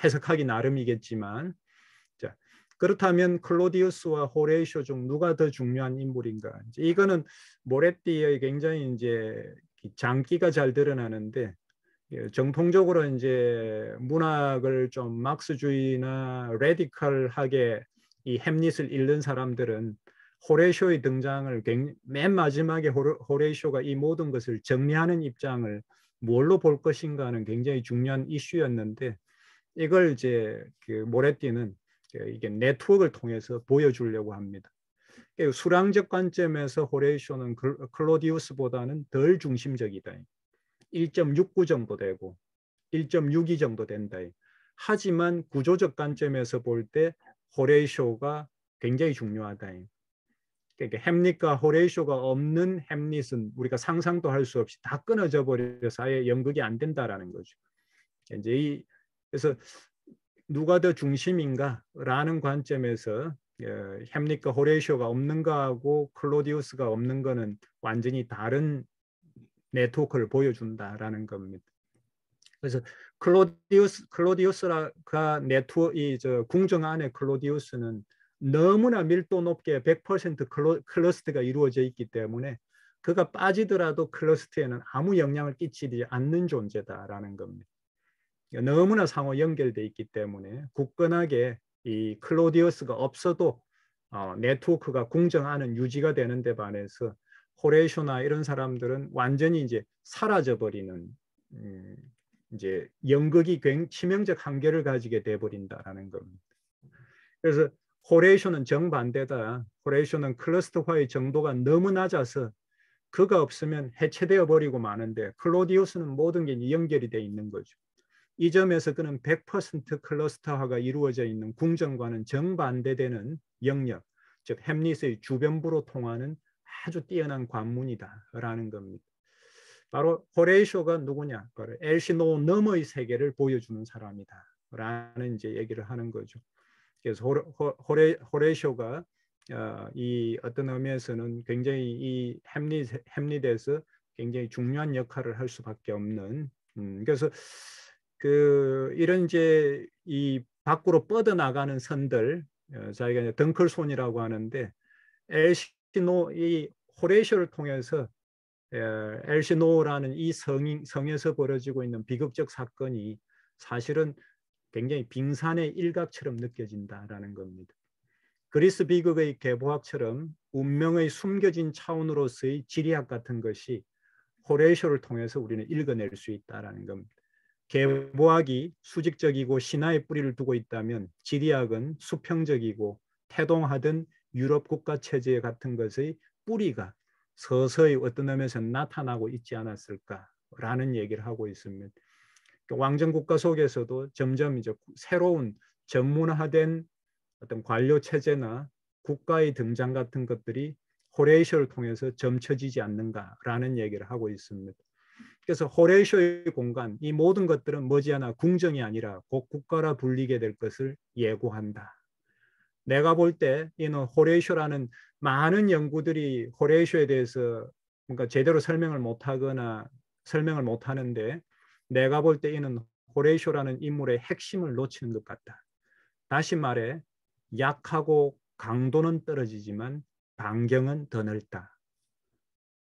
해석하기 나름이겠지만, 자 그렇다면 클로디우스와 호레이쇼 중 누가 더 중요한 인물인가? 이거는 모레티의 굉장히 이제 장기가 잘 드러나는데 정통적으로 이제 문학을 좀 막스주의나 레디컬하게 이 햄릿을 읽는 사람들은 호레이쇼의 등장을 맨 마지막에 호레이쇼가 이 모든 것을 정리하는 입장을 뭘로 볼 것인가 하는 굉장히 중요한 이슈였는데 이걸 이제 그 모레티는 이게 네트워크를 통해서 보여주려고 합니다. 수량적 관점에서 호레이쇼는 클로디우스보다는 덜 중심적이다. 1.69 정도 되고 1.62 정도 된다. 하지만 구조적 관점에서 볼 때 호레이쇼가 굉장히 중요하다. 그러니까 햄릿과 호레이쇼가 없는 햄릿은 우리가 상상도 할 수 없이 다 끊어져 버려서 아예 연극이 안 된다라는 거죠. 이제 그래서 누가 더 중심인가라는 관점에서 햄릿과 호레이쇼가 없는 거하고 클로디우스가 없는 거는 완전히 다른 네트워크를 보여준다라는 겁니다. 그래서 클로디우스가 네트워크 이저 궁정 안에 클로디우스는 너무나 밀도 높게 100% 클러스터가 이루어져 있기 때문에 그가 빠지더라도 클러스터에는 아무 영향을 끼치지 않는 존재다라는 겁니다. 너무나 상호 연결돼 있기 때문에 굳건하게 이 클로디우스가 없어도 네트워크가 궁정 안은 유지가 되는데 반해서 호레이쇼나 이런 사람들은 완전히 이제 사라져 버리는 이제 연극이 굉장히 치명적 한계를 가지게 돼 버린다라는 겁니다. 그래서 호레이쇼는 정반대다. 호레이쇼는 클러스터화의 정도가 너무 낮아서 그가 없으면 해체되어 버리고 마는데 클로디우스는 모든 게 연결이 돼 있는 거죠. 이 점에서 그는 100% 클러스터화가 이루어져 있는 궁정과는 정반대되는 영역, 즉 햄릿의 주변부로 통하는 아주 뛰어난 관문이다라는 겁니다. 바로 호레이쇼가 누구냐? 바로 엘시노 너머의 세계를 보여주는 사람이다라는 이제 얘기를 하는 거죠. 그래서 호레이쇼가 이 어떤 의미에서는 굉장히 이 햄릿에서 굉장히 중요한 역할을 할 수밖에 없는 그래서 그 이런 이제 이 밖으로 뻗어나가는 선들 자기가 덩클손이라고 하는데 엘시노 이 호레이쇼를 통해서 엘시노라는 이 성에서 벌어지고 있는 비극적 사건이 사실은 굉장히 빙산의 일각처럼 느껴진다라는 겁니다. 그리스 비극의 계보학처럼 운명의 숨겨진 차원으로서의 지리학 같은 것이 호레이쇼를 통해서 우리는 읽어낼 수 있다라는 겁니다. 계보학이 수직적이고 신화의 뿌리를 두고 있다면 지리학은 수평적이고 태동하던 유럽 국가 체제 같은 것의 뿌리가 서서히 어떤 면에서 나타나고 있지 않았을까라는 얘기를 하고 있습니다. 왕정국가 속에서도 점점 이제 새로운 전문화된 어떤 관료 체제나 국가의 등장 같은 것들이 호레이쇼를 통해서 점쳐지지 않는가라는 얘기를 하고 있습니다. 그래서 호레이쇼의 공간, 이 모든 것들은 머지않아 궁정이 아니라 곧 국가라 불리게 될 것을 예고한다. 내가 볼 때 이는 호레이쇼라는 많은 연구들이 호레이쇼에 대해서 뭔가 제대로 설명을 못하거나 설명을 못하는데 내가 볼 때 이는 호레이쇼라는 인물의 핵심을 놓치는 것 같다. 다시 말해 약하고 강도는 떨어지지만 반경은 더 넓다.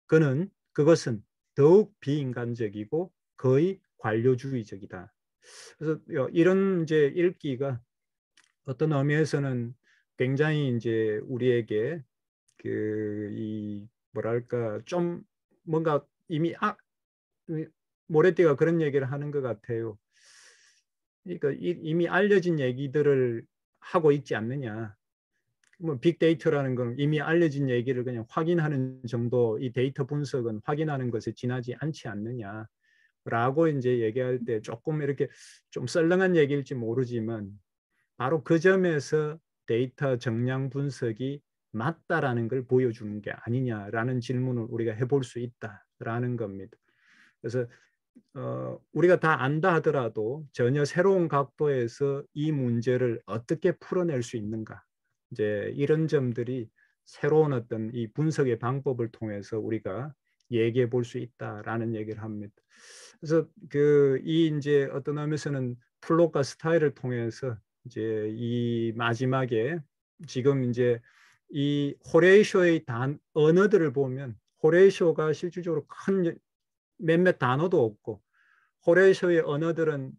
그것은 더욱 비인간적이고 거의 관료주의적이다. 그래서 이런 이제 읽기가 어떤 의미에서는 굉장히 이제 우리에게 그 이 뭐랄까 좀 뭔가 이미 모레띠가 그런 얘기를 하는 것 같아요. 그러니까 이미 알려진 얘기들을 하고 있지 않느냐. 뭐 빅데이터라는 건 이미 알려진 얘기를 그냥 확인하는 정도, 이 데이터 분석은 확인하는 것에 지나지 않지 않느냐라고 이제 얘기할 때 조금 이렇게 좀 썰렁한 얘기일지 모르지만 바로 그 점에서 데이터 정량 분석이 맞다라는 걸 보여주는 게 아니냐라는 질문을 우리가 해볼 수 있다라는 겁니다. 그래서 우리가 다 안다 하더라도 전혀 새로운 각도에서 이 문제를 어떻게 풀어낼 수 있는가, 이제 이런 점들이 새로운 어떤 이 분석의 방법을 통해서 우리가 얘기해 볼 수 있다라는 얘기를 합니다. 그래서 이 이제 어떤 의미에서는 플롯과 스타일을 통해서 이제 이 마지막에 지금 이제 이 호레이쇼의 언어들을 보면 호레이쇼가 실질적으로 큰 몇몇 단어도 없고 호레이쇼의 언어들은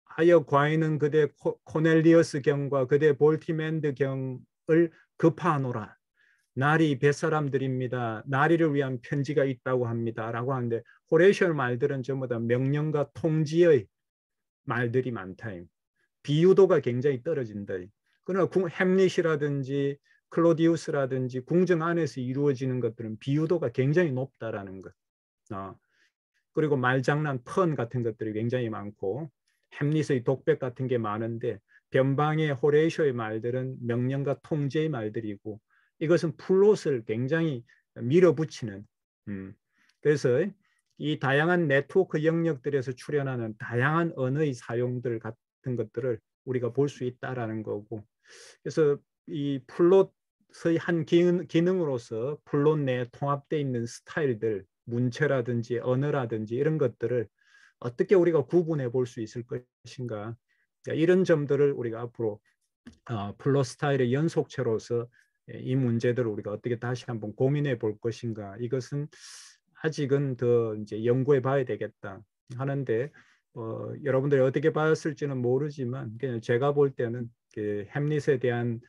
하여 과인은 그대 코넬리어스 경과 그대 볼티맨드 경을 급하노라. 나리 뱃사람들입니다. 나리를 위한 편지가 있다고 합니다. 라고 하는데 호레이쇼의 말들은 전부 다 명령과 통지의 말들이 많다. 비유도가 굉장히 떨어진다. 그러나 햄릿이라든지 클로디우스라든지 궁정 안에서 이루어지는 것들은 비유도가 굉장히 높다라는 것. 그리고 말장난, 펀 같은 것들이 굉장히 많고 햄릿의 독백 같은 게 많은데 변방의 호레이쇼의 말들은 명령과 통제의 말들이고 이것은 플롯을 굉장히 밀어붙이는 그래서 이 다양한 네트워크 영역들에서 출현하는 다양한 언어의 사용들 같은 것들을 우리가 볼 수 있다라는 거고 그래서 이 플롯의 한 기능으로서 플롯 내에 통합되어 있는 스타일들 문체라든지 언어라든지 이런 것들을 어떻게 우리가 구분해 볼 수 있을 것인가. 이런 점들을 우리가 앞으로 플로 스타일의 연속체로서 이 문제들을 우리가 어떻게 다시 한번 고민해 볼 것인가. 이것은 아직은 더 이제 연구해 봐야 되겠다 하는데 여러분들이 어떻게 봤을지는 모르지만 그냥 제가 볼 때는 그 햄릿에 대한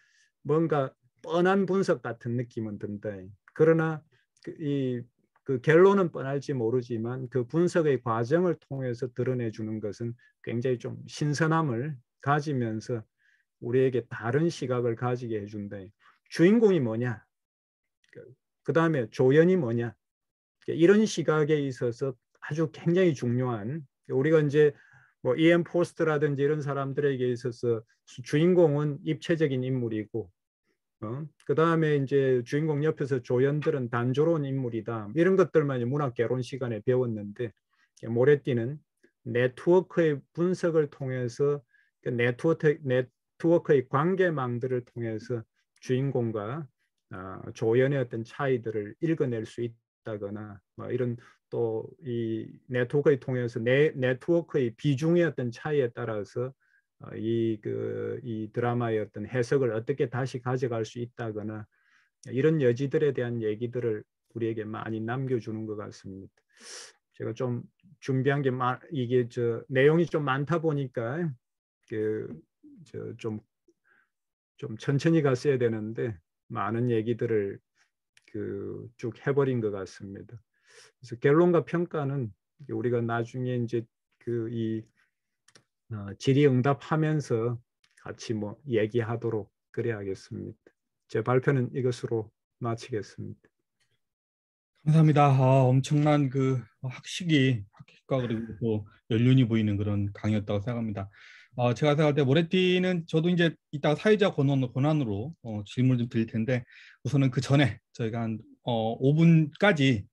뭔가 뻔한 분석 같은 느낌은 든다. 그러나 그 결론은 뻔할지 모르지만 그 분석의 과정을 통해서 드러내 주는 것은 굉장히 좀 신선함을 가지면서 우리에게 다른 시각을 가지게 해준다. 주인공이 뭐냐? 그 다음에 조연이 뭐냐? 이런 시각에 있어서 아주 굉장히 중요한 우리가 이제 뭐 이엠 포스트라든지 이런 사람들에게 있어서 주인공은 입체적인 인물이고 그 다음에 이제 주인공 옆에서 조연들은 단조로운 인물이다. 이런 것들만 문학 개론 시간에 배웠는데 모레띠는 네트워크의 분석을 통해서 네트워크의 관계망들을 통해서 주인공과 조연의 어떤 차이들을 읽어낼 수 있다거나 뭐 이런 또 이 네트워크를 통해서 네트워크의 비중의 어떤 차이에 따라서 이 드라마의 어떤 해석을 어떻게 다시 가져갈 수 있다거나 이런 여지들에 대한 얘기들을 우리에게 많이 남겨주는 것 같습니다. 제가 좀 준비한 게 이게 내용이 좀 많다 보니까 좀 천천히 갔어야 되는데 많은 얘기들을 쭉 해버린 것 같습니다. 그래서 결론과 평가는 우리가 나중에 이제 질의응답하면서 같이 뭐 얘기하도록 그래야겠습니다. 제 발표는 이것으로 마치겠습니다. 감사합니다. 엄청난 그 학식과 그리고 또 연륜이 보이는 그런 강의였다고 생각합니다. 제가 생각할 때 모레티는 저도 이제 이따 사회자 권한으로 질문을 좀 드릴 텐데 우선은 그 전에 저희가 한 5분까지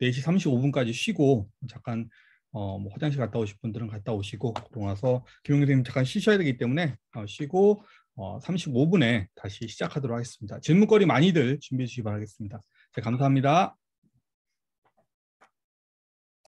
4시 35분까지 쉬고 잠깐 뭐 화장실 갔다 오실 분들은 갔다 오시고 그러고 나서 김용기 선생님 잠깐 쉬셔야 되기 때문에 쉬고 35분에 다시 시작하도록 하겠습니다. 질문거리 많이들 준비해 주시기 바라겠습니다. 네, 감사합니다.